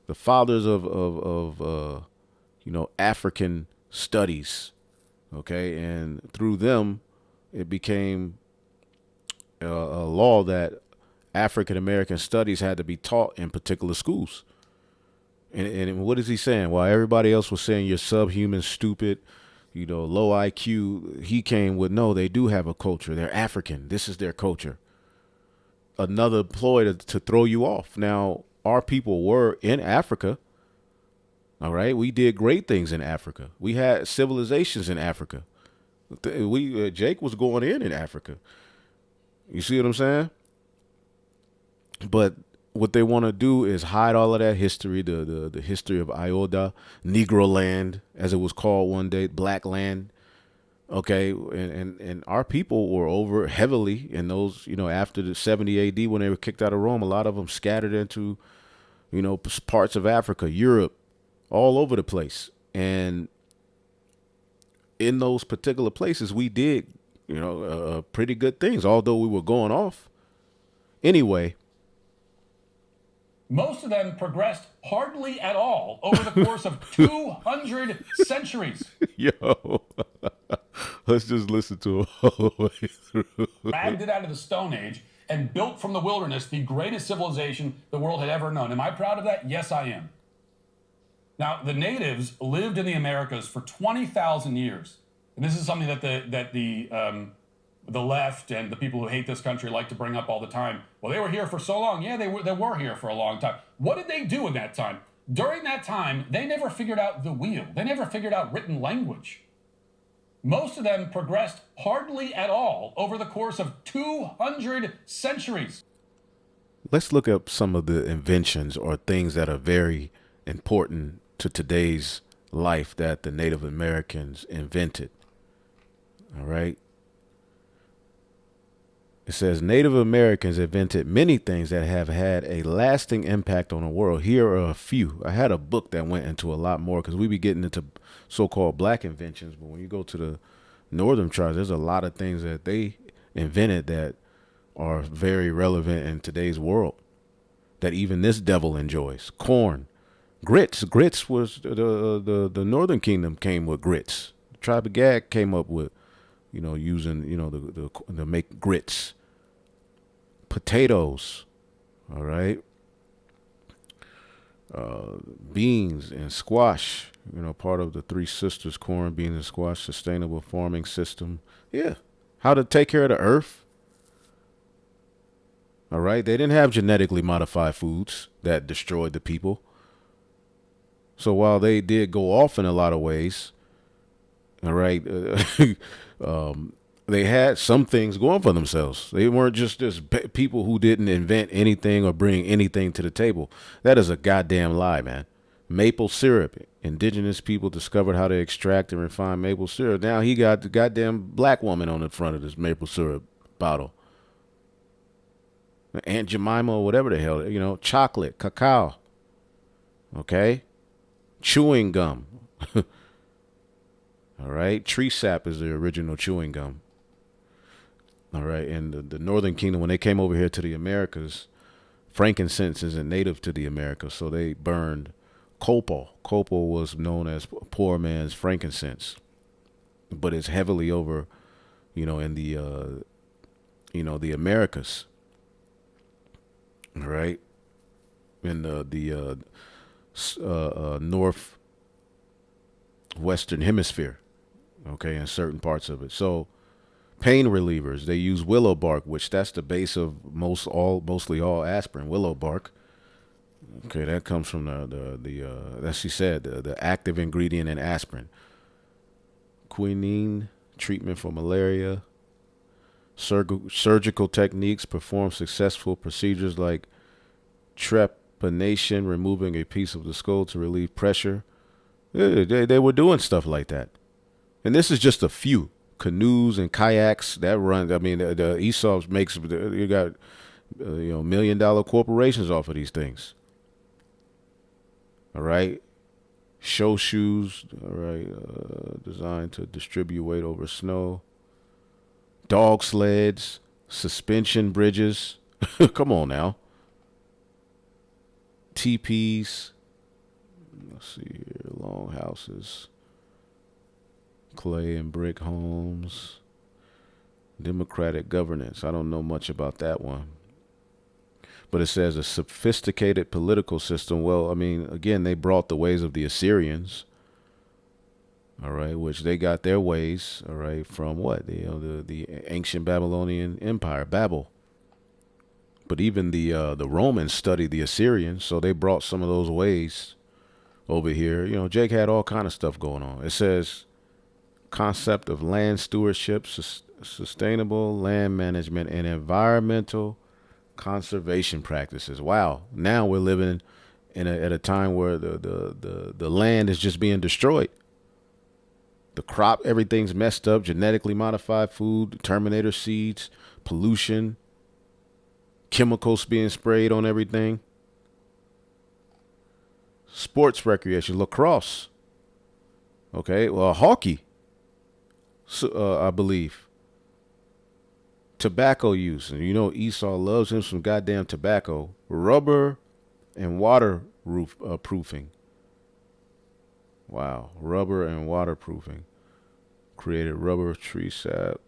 the fathers of African studies. Okay, and through them, it became a law that African American studies had to be taught in particular schools. And what is he saying? While everybody else was saying you're subhuman, stupid, low IQ, he came with, no, they do have a culture. They're African. This is their culture. Another ploy to throw you off. Now, our people were in Africa. All right. We did great things in Africa. We had civilizations in Africa. Jake was going in Africa. You see what I'm saying? But what they want to do is hide all of that history, the history of Ioda, Negro land, as it was called one day, black land. Okay, and our people were over heavily in those, after the 70 AD when they were kicked out of Rome. A lot of them scattered into, parts of Africa, Europe, all over the place. And in those particular places, we did, pretty good things, although we were going off. Anyway. Most of them progressed hardly at all over the course of 200 centuries. Yo, let's just listen to it all the way through. Dragged it out of the Stone Age and built from the wilderness the greatest civilization the world had ever known. Am I proud of that? Yes, I am. Now, the natives lived in the Americas for 20,000 years. And this is something that the left and the people who hate this country like to bring up all the time. Well, they were here for so long. Yeah, they were here for a long time. What did they do in that time? During that time, they never figured out the wheel. They never figured out written language. Most of them progressed hardly at all over the course of 200 centuries. Let's look up some of the inventions or things that are very important to today's life that the Native Americans invented. All right. It says Native Americans invented many things that have had a lasting impact on the world. Here are a few. I had a book that went into a lot more because we be getting into so-called black inventions. But when you go to the northern tribes, there's a lot of things that they invented that are very relevant in today's world that even this devil enjoys. Corn, grits. Grits was the Northern Kingdom came with grits. The tribe of Gad came up with, using, the make grits. Potatoes, all right. Beans and squash, part of the Three Sisters, corn, beans, and squash, sustainable farming system. Yeah. How to take care of the earth. All right. They didn't have genetically modified foods that destroyed the people. So while they did go off in a lot of ways, all right, they had some things going for themselves. They weren't just people who didn't invent anything or bring anything to the table. That is a goddamn lie, man. Maple syrup. Indigenous people discovered how to extract and refine maple syrup. Now he got the goddamn black woman on the front of this maple syrup bottle. Aunt Jemima or whatever the hell, chocolate, cacao. Okay? Chewing gum. All right. Tree sap is the original chewing gum. All right. And the Northern Kingdom, when they came over here to the Americas, frankincense isn't native to the Americas. So they burned copal. Copal was known as poor man's frankincense, but it's heavily over, in the Americas. All right, in the northwestern hemisphere. Okay, in certain parts of it. So pain relievers, they use willow bark, which that's the base of mostly all aspirin. Willow bark. Okay, that comes from as she said, the active ingredient in aspirin. Quinine, treatment for malaria. Surgical techniques, perform successful procedures like trepanation, removing a piece of the skull to relieve pressure. They were doing stuff like that. And this is just a few. Canoes and kayaks that run. I mean, the Esau makes, you got, $1 million corporations off of these things. All right. Show shoes. All right. Designed to distribute weight over snow. Dog sleds. Suspension bridges. Come on now. Teepees. Let's see here. Long houses. Clay and brick homes. Democratic governance. I don't know much about that one. But it says a sophisticated political system. Well, I mean, again, they brought the ways of the Assyrians. All right, which they got their ways, all right, from what? The ancient Babylonian Empire, Babel. But even the Romans studied the Assyrians, so they brought some of those ways over here. Jake had all kind of stuff going on. It says concept of land stewardship, sustainable land management, and environmental conservation practices. Wow. Now we're living at a time where the land is just being destroyed. The crop, everything's messed up, genetically modified food, Terminator seeds, pollution, chemicals being sprayed on everything. Sports recreation, lacrosse. Okay, well, hockey. I believe. Tobacco use. And Esau loves him some goddamn tobacco. Rubber and water proofing. Wow. Rubber and waterproofing. Created rubber, tree sap,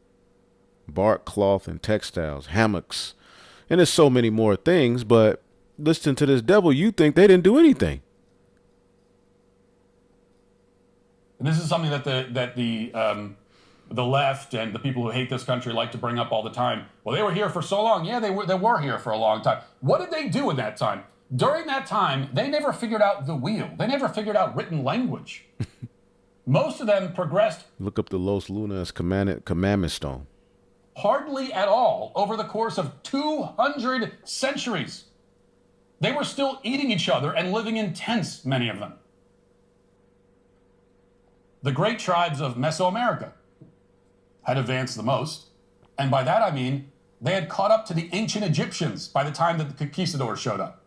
bark, cloth, and textiles, hammocks. And there's so many more things, but listening to this devil, you think they didn't do anything. And this is something that the left and the people who hate this country like to bring up all the time. Well, they were here for so long. Yeah, they were here for a long time. What did they do in that time? During that time, they never figured out the wheel. They never figured out written language. Most of them progressed. Look up the Los Lunas commandment stone. Hardly at all over the course of 200 centuries. They were still eating each other and living in tents, many of them. The great tribes of Mesoamerica had advanced the most. And by that I mean they had caught up to the ancient Egyptians by the time that the conquistadors showed up.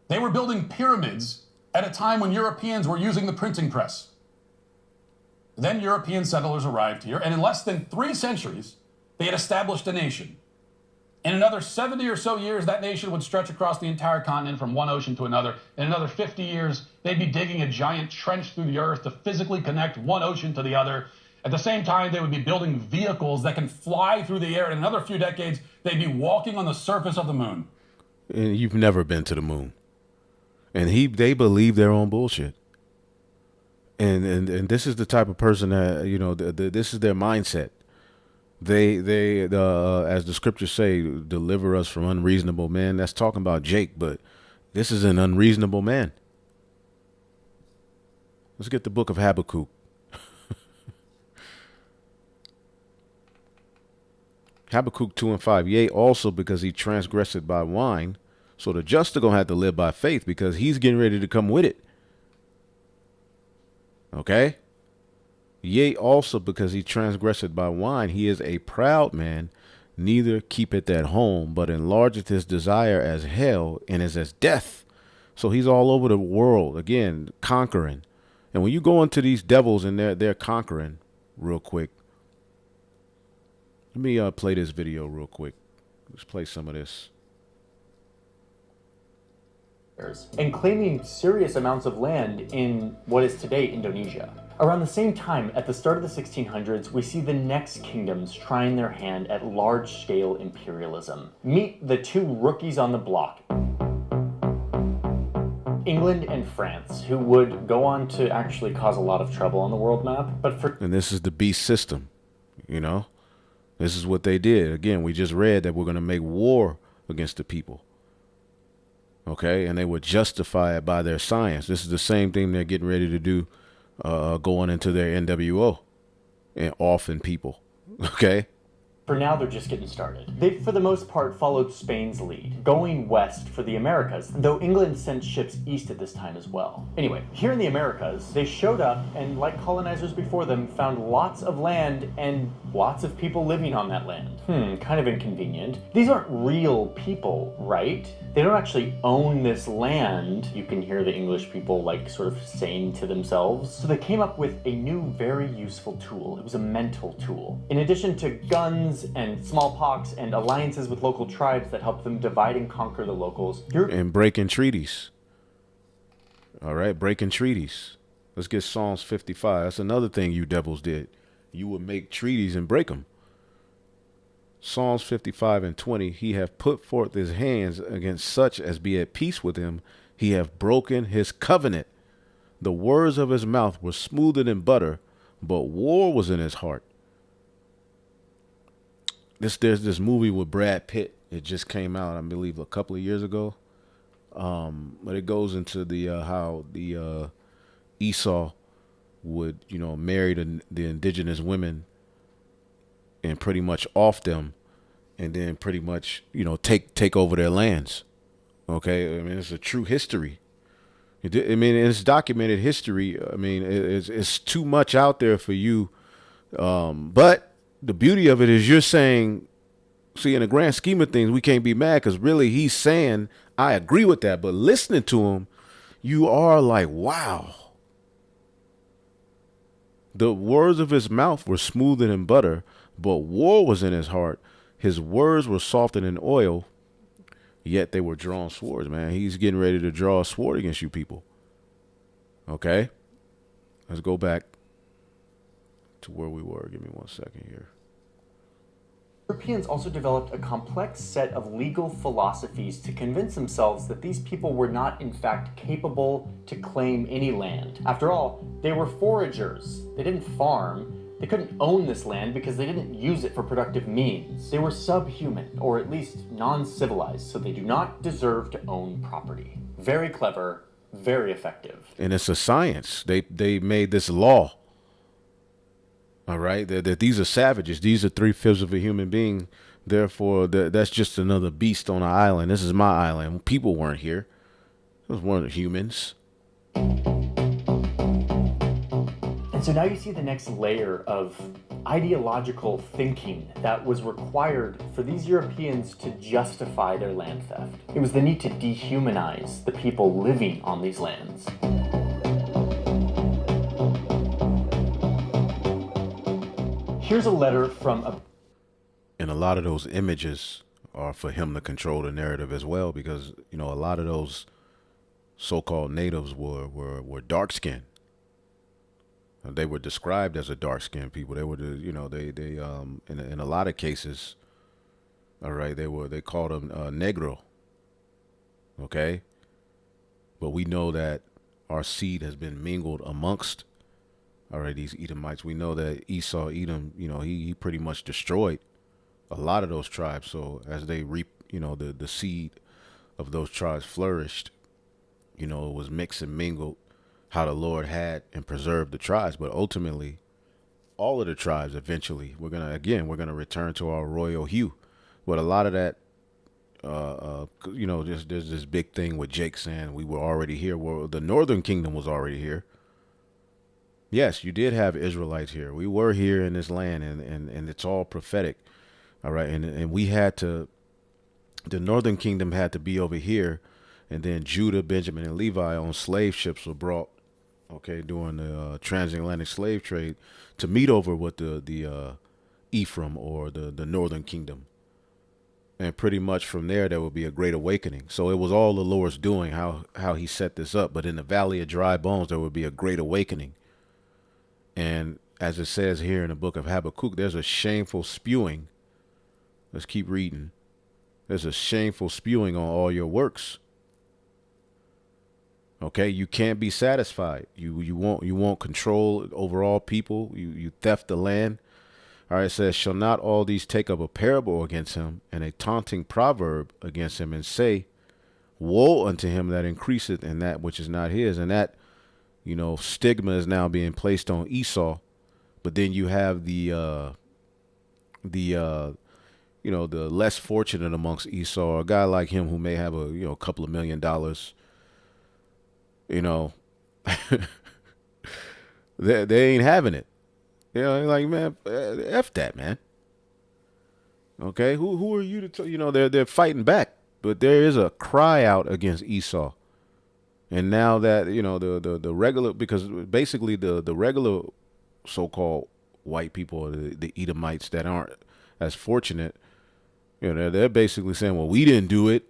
They were building pyramids at a time when Europeans were using the printing press. Then European settlers arrived here, and in less than 3 centuries, they had established a nation. In another 70 or so years, that nation would stretch across the entire continent from one ocean to another. In another 50 years, they'd be digging a giant trench through the earth to physically connect one ocean to the other. At the same time, they would be building vehicles that can fly through the air. In another few decades, they'd be walking on the surface of the moon. And you've never been to the moon. And they believe their own bullshit. And this is the type of person that, this is their mindset. They as the scriptures say, deliver us from unreasonable men. That's talking about Jake, but this is an unreasonable man. Let's get the book of Habakkuk. Habakkuk 2 and 5. Yea, also because he transgressed by wine. So the just are going to have to live by faith because he's getting ready to come with it. Okay? Yea, also because he transgressed by wine, he is a proud man, neither keepeth at home, but enlargeth his desire as hell and is as death. So he's all over the world, again, conquering. And when you go into these devils and they're conquering, real quick, let me play this video real quick. Let's play some of this. and claiming serious amounts of land in what is today Indonesia. Around the same time, at the start of the 1600s, we see the next kingdoms trying their hand at large-scale imperialism. Meet the two rookies on the block, England and France, who would go on to actually cause a lot of trouble on the world map. And this is the beast system, you know? This is what they did. Again, we just read that we're going to make war against the people. Okay? And they would justify it by their science. This is the same thing they're getting ready to do going into their NWO and offing people. Okay? For now, they're just getting started. They, for the most part, followed Spain's lead, going west for the Americas, though England sent ships east at this time as well. Anyway, here in the Americas, they showed up and, like colonizers before them, found lots of land and lots of people living on that land. Kind of inconvenient. These aren't real people, right? They don't actually own this land, you can hear the English people like sort of saying to themselves. So they came up with a new, very useful tool. It was a mental tool. In addition to guns and smallpox and alliances with local tribes that helped them divide and conquer the locals. And breaking treaties. All right, breaking treaties. Let's get Psalms 55. That's another thing you devils did. You would make treaties and break them. Psalms 55:20, he hath put forth his hands against such as be at peace with him. He hath broken his covenant. The words of his mouth were smoother than butter, but war was in his heart. There's this movie with Brad Pitt. It just came out, I believe, a couple of years ago. But it goes into the how the Esau would, marry the indigenous women and pretty much off them, and then pretty much, take over their lands. Okay, I mean, it's a true history. It's documented history. I mean, it's too much out there for you. But the beauty of it is you're saying, see, in the grand scheme of things, we can't be mad because really he's saying, I agree with that. But listening to him, you are like, wow. The words of his mouth were smoother than butter, but war was in his heart. His words were softer than oil, yet they were drawn swords, man. He's getting ready to draw a sword against you people. Okay? Let's go back to where we were. Give me 1 second here. Europeans also developed a complex set of legal philosophies to convince themselves that these people were not, in fact, capable to claim any land. After all, they were foragers. They didn't farm. They couldn't own this land because they didn't use it for productive means. They were subhuman, or at least non-civilized, so they do not deserve to own property. Very clever, very effective. And it's a science. They made this law. All right, that these are savages. These are 3/5 of a human being. Therefore, that's just another beast on an island. This is my island. People weren't here. Those weren't humans. And so now you see the next layer of ideological thinking that was required for these Europeans to justify their land theft. It was the need to dehumanize the people living on these lands. Here's a letter from a... And a lot of those images are for him to control the narrative as well, because, a lot of those so-called natives were dark-skinned. They were described as a dark-skinned people. They were, in a lot of cases, all right, they called them negro. Okay? But we know that our seed has been mingled amongst, all right, these Edomites. We know that Esau, Edom, he pretty much destroyed a lot of those tribes. So as they reap, the seed of those tribes flourished, it was mixed and mingled how the Lord had and preserved the tribes. But ultimately, all of the tribes eventually, we're going to return to our royal hue. But a lot of that, there's this big thing with Jake saying we were already here. Well, the northern kingdom was already here. Yes, you did have Israelites here. We were here in this land, and it's all prophetic. All right. And we had to, the northern kingdom had to be over here. And then Judah, Benjamin, and Levi on slave ships were brought, okay, during the transatlantic slave trade to meet over with the Ephraim or the northern kingdom. And pretty much from there would be a great awakening. So it was all the Lord's doing, how he set this up. But in the valley of dry bones, there would be a great awakening. And as it says here in the book of Habakkuk, there's a shameful spewing. Let's keep reading. There's a shameful spewing on all your works. Okay, you can't be satisfied. You won't control over all people. You theft the land. All right, it says, shall not all these take up a parable against him and a taunting proverb against him and say, woe unto him that increaseth in that which is not his. And that, stigma is now being placed on Esau. But then you have the less fortunate amongst Esau, a guy like him who may have a couple of $1 million, they ain't having it. Like, man, F that, man. Okay, who are you to they're fighting back, but there is a cry out against Esau. And now that, the regular, because basically the regular so-called white people, or the Edomites that aren't as fortunate, they're basically saying, well, we didn't do it.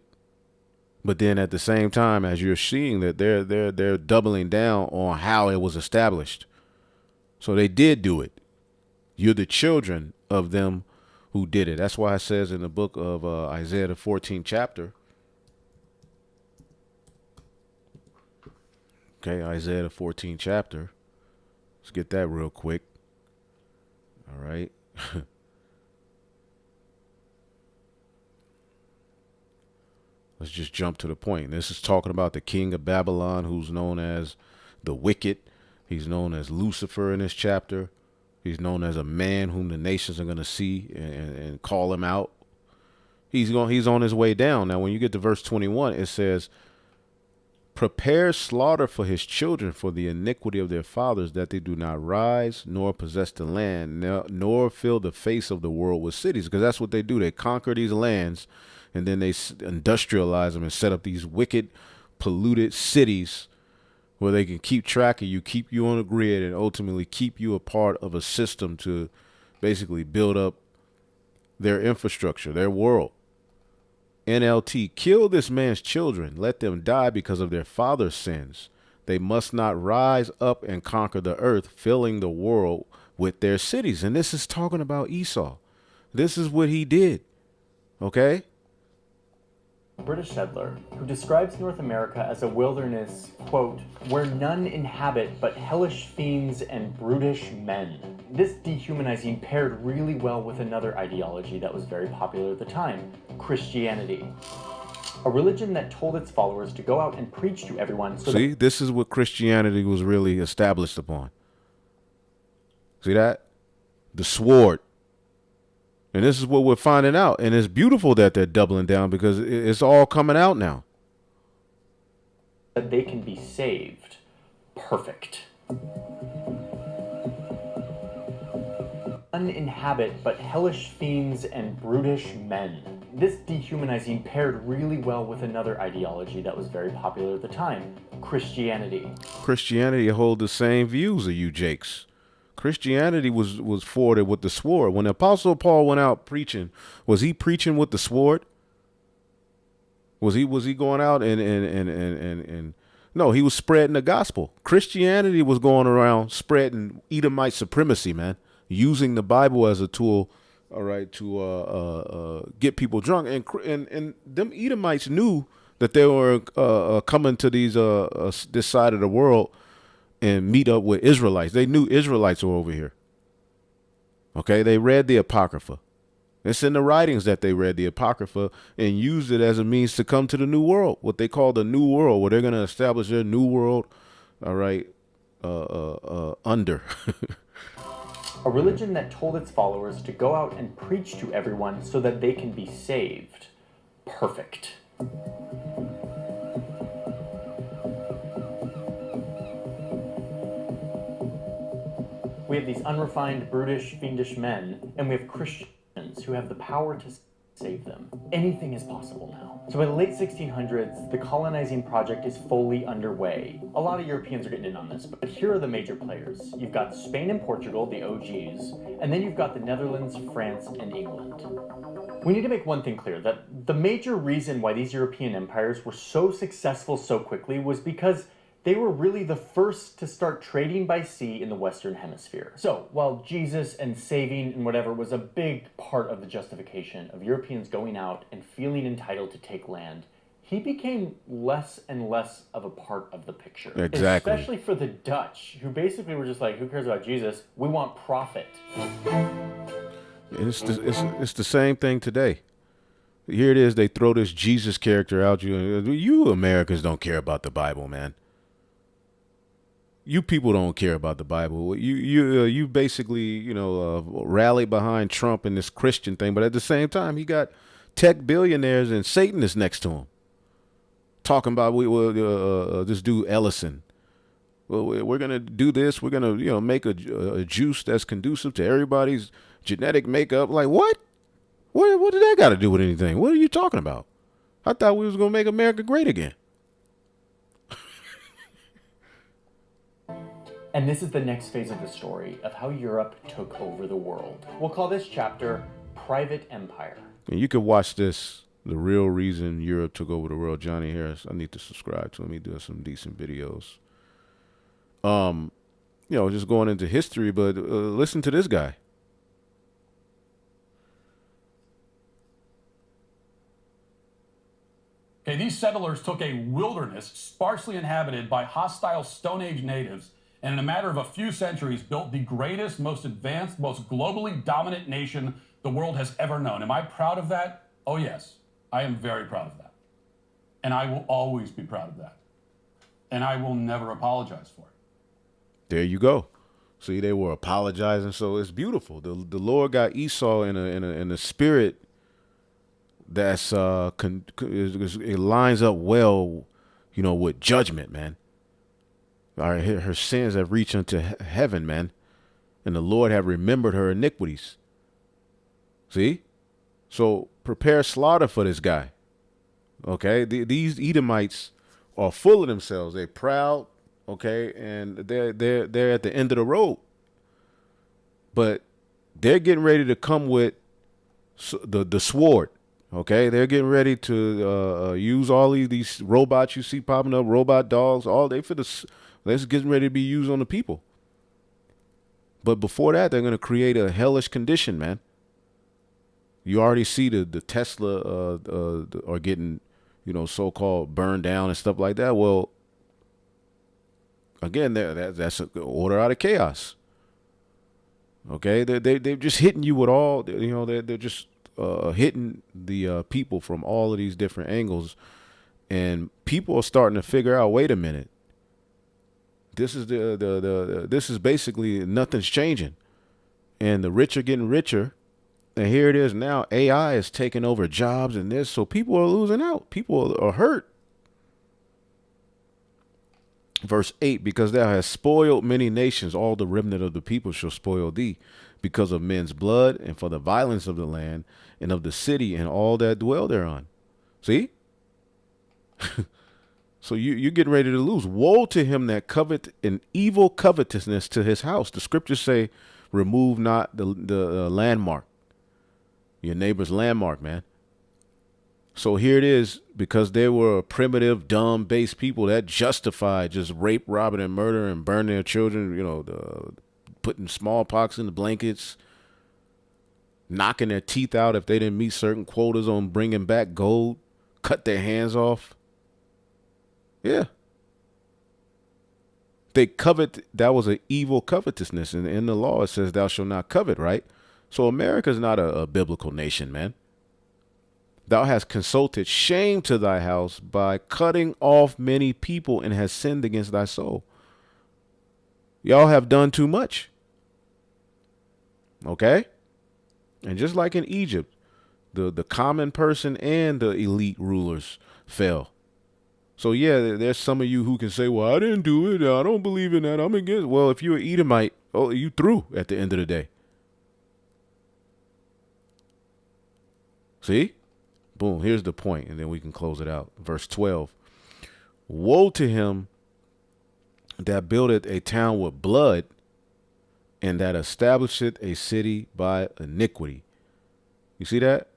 But then at the same time, as you're seeing that they're doubling down on how it was established. So they did do it. You're the children of them who did it. That's why it says in the book of Isaiah, the 14th chapter. Okay, Isaiah, the 14th chapter. Let's get that real quick. All right. Let's just jump to the point. This is talking about the king of Babylon, who's known as the wicked. He's known as Lucifer in this chapter. He's known as a man whom the nations are going to see and call him out. He's on his way down. Now, when you get to verse 21, it says, prepare slaughter for his children for the iniquity of their fathers, that they do not rise nor possess the land, nor fill the face of the world with cities. Because that's what they do. They conquer these lands, and then they industrialize them and set up these wicked, polluted cities where they can keep track of you, keep you on a grid, and ultimately keep you a part of a system to basically build up their infrastructure, their world. NLT, kill this man's children. Let them die because of their father's sins. They must not rise up and conquer the earth, filling the world with their cities. And this is talking about Esau. This is what he did. Okay? British settler who describes North America as a wilderness, quote, where none inhabit but hellish fiends and brutish men. This dehumanizing paired really well with another ideology that was very popular at the time, Christianity. A religion that told its followers to go out and preach to everyone. See, this is what Christianity was really established upon. See that? The sword. And this is what we're finding out. And it's beautiful that they're doubling down because it's all coming out now. That they can be saved. Perfect. Uninhabit but hellish fiends and brutish men. This dehumanizing paired really well with another ideology that was very popular at the time, Christianity. Christianity hold the same views as you jakes. Christianity was forwarded with the sword. When the Apostle Paul went out preaching, was he preaching with the sword? Was he going out and no, he was spreading the gospel. Christianity was going around spreading Edomite supremacy, man, using the Bible as a tool, all right, to get people drunk. And them Edomites knew that they were coming to this side of the world and meet up with Israelites. They knew Israelites were over here. Okay, they read the Apocrypha. It's in the writings that they read the Apocrypha and used it as a means to come to the New World, what they call the New World, where they're going to establish their New World, all right, under. A religion that told its followers to go out and preach to everyone so that they can be saved. Perfect. We have these unrefined, brutish, fiendish men, and we have Christians who have the power to save them. Anything is possible now. So by the late 1600s, the colonizing project is fully underway. A lot of Europeans are getting in on this, but here are the major players. You've got Spain and Portugal, the OGs, and then you've got the Netherlands, France, and England. We need to make one thing clear, that the major reason why these European empires were so successful so quickly was because they were really the first to start trading by sea in the Western Hemisphere. So, while Jesus and saving and whatever was a big part of the justification of Europeans going out and feeling entitled to take land, he became less and less of a part of the picture. Exactly. Especially for the Dutch, who basically were just like, who cares about Jesus? We want profit. It's the same thing today. Here it is. They throw this Jesus character out. You Americans don't care about the Bible, man. You people don't care about the Bible. You basically rally behind Trump and this Christian thing, but at the same time, he got tech billionaires and Satanists next to him talking about this dude Ellison. Well, we're gonna do this. We're gonna make a juice that's conducive to everybody's genetic makeup. Like what? What did that got to do with anything? What are you talking about? I thought we was gonna make America great again. And this is the next phase of the story of how Europe took over the world. We'll call this chapter Private Empire. And you can watch this, The Real Reason Europe Took Over the World, Johnny Harris. I need to subscribe to him. He does some decent videos. Just going into history, but listen to this guy. Okay, these settlers took a wilderness sparsely inhabited by hostile Stone Age natives, and in a matter of a few centuries built the greatest, most advanced, most globally dominant nation the world has ever known. Am I proud of that? Oh, yes. I am very proud of that. And I will always be proud of that. And I will never apologize for it. There you go. See, they were apologizing, so it's beautiful. The Lord got Esau in a spirit that's it lines up well, with judgment, man. All right, her sins have reached unto heaven, man, and the Lord have remembered her iniquities. See, so prepare slaughter for this guy. Okay, these Edomites are full of themselves. They're proud. Okay, and they're at the end of the road, but they're getting ready to come with the sword. Okay, they're getting ready to use all these robots you see popping up, robot dogs. They're getting ready to be used on the people. But before that, they're going to create a hellish condition, man. You already see the Tesla are getting, so-called burned down and stuff like that. Well, again, that's an order out of chaos. Okay, they're just hitting you with all, they're just hitting the people from all of these different angles, and people are starting to figure out, wait a minute, this is this is basically nothing's changing, and the rich are getting richer, and here it is now, AI is taking over jobs and this, so people are losing out, people are hurt. Verse 8, because thou hast spoiled many nations, all the remnant of the people shall spoil thee, because of men's blood, and for the violence of the land, and of the city, and all that dwell thereon. See? So you're getting ready to lose. Woe to him that covet an evil covetousness to his house. The scriptures say, remove not the landmark, your neighbor's landmark, man. So here it is, because they were primitive, dumb, base people that justified just rape, robbing, and murder and burning their children, putting smallpox in the blankets, knocking their teeth out if they didn't meet certain quotas on bringing back gold, cut their hands off. Yeah. They covet, that was an evil covetousness. And in the law, it says thou shalt not covet, right? So America's not a biblical nation, man. Thou hast consulted shame to thy house by cutting off many people, and has sinned against thy soul. Y'all have done too much. Okay? And just like in Egypt, the common person and the elite rulers fell. So yeah, there's some of you who can say, well, I didn't do it. I don't believe in that. I'm against. Well, if you're an Edomite, you threw at the end of the day. See? Boom, here's the point, and then we can close it out. Verse 12. Woe to him that buildeth a town with blood, and that establisheth a city by iniquity. You see that?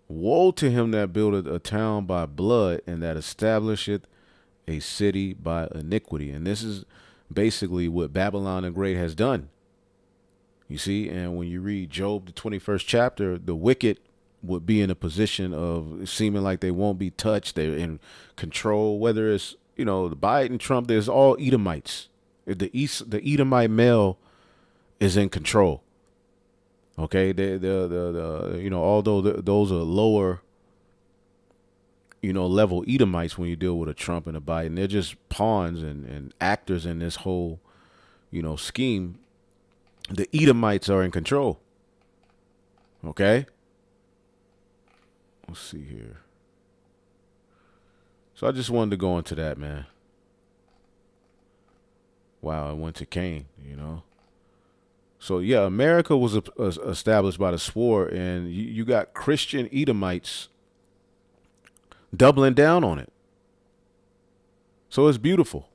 Woe to him that buildeth a town by blood, and that establisheth a city by iniquity. And this is basically what Babylon the Great has done. You see, and when you read Job, the 21st chapter, the wicked would be in a position of seeming like they won't be touched. They're in control, whether it's, the Biden, Trump, there's all Edomites. The Edomite male is in control. Okay, although those are lower, level Edomites when you deal with a Trump and a Biden, they're just pawns and actors in this whole, scheme. The Edomites are in control. Okay, let's see here. So I just wanted to go into that, man. Wow, I went to Cain, So yeah, America was established by the sword, and you got Christian Edomites doubling down on it. So it's beautiful.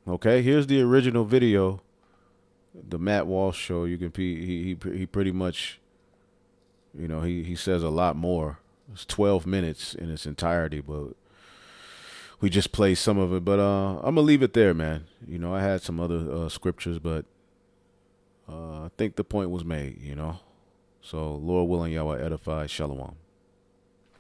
Okay, here's the original video, the Matt Walsh show. You can he pretty much, he says a lot more. It's 12 minutes in its entirety, but we just play some of it. But I'm gonna leave it there, man. I had some other scriptures, but I think the point was made, So Lord willing, y'all will edify. Shalom.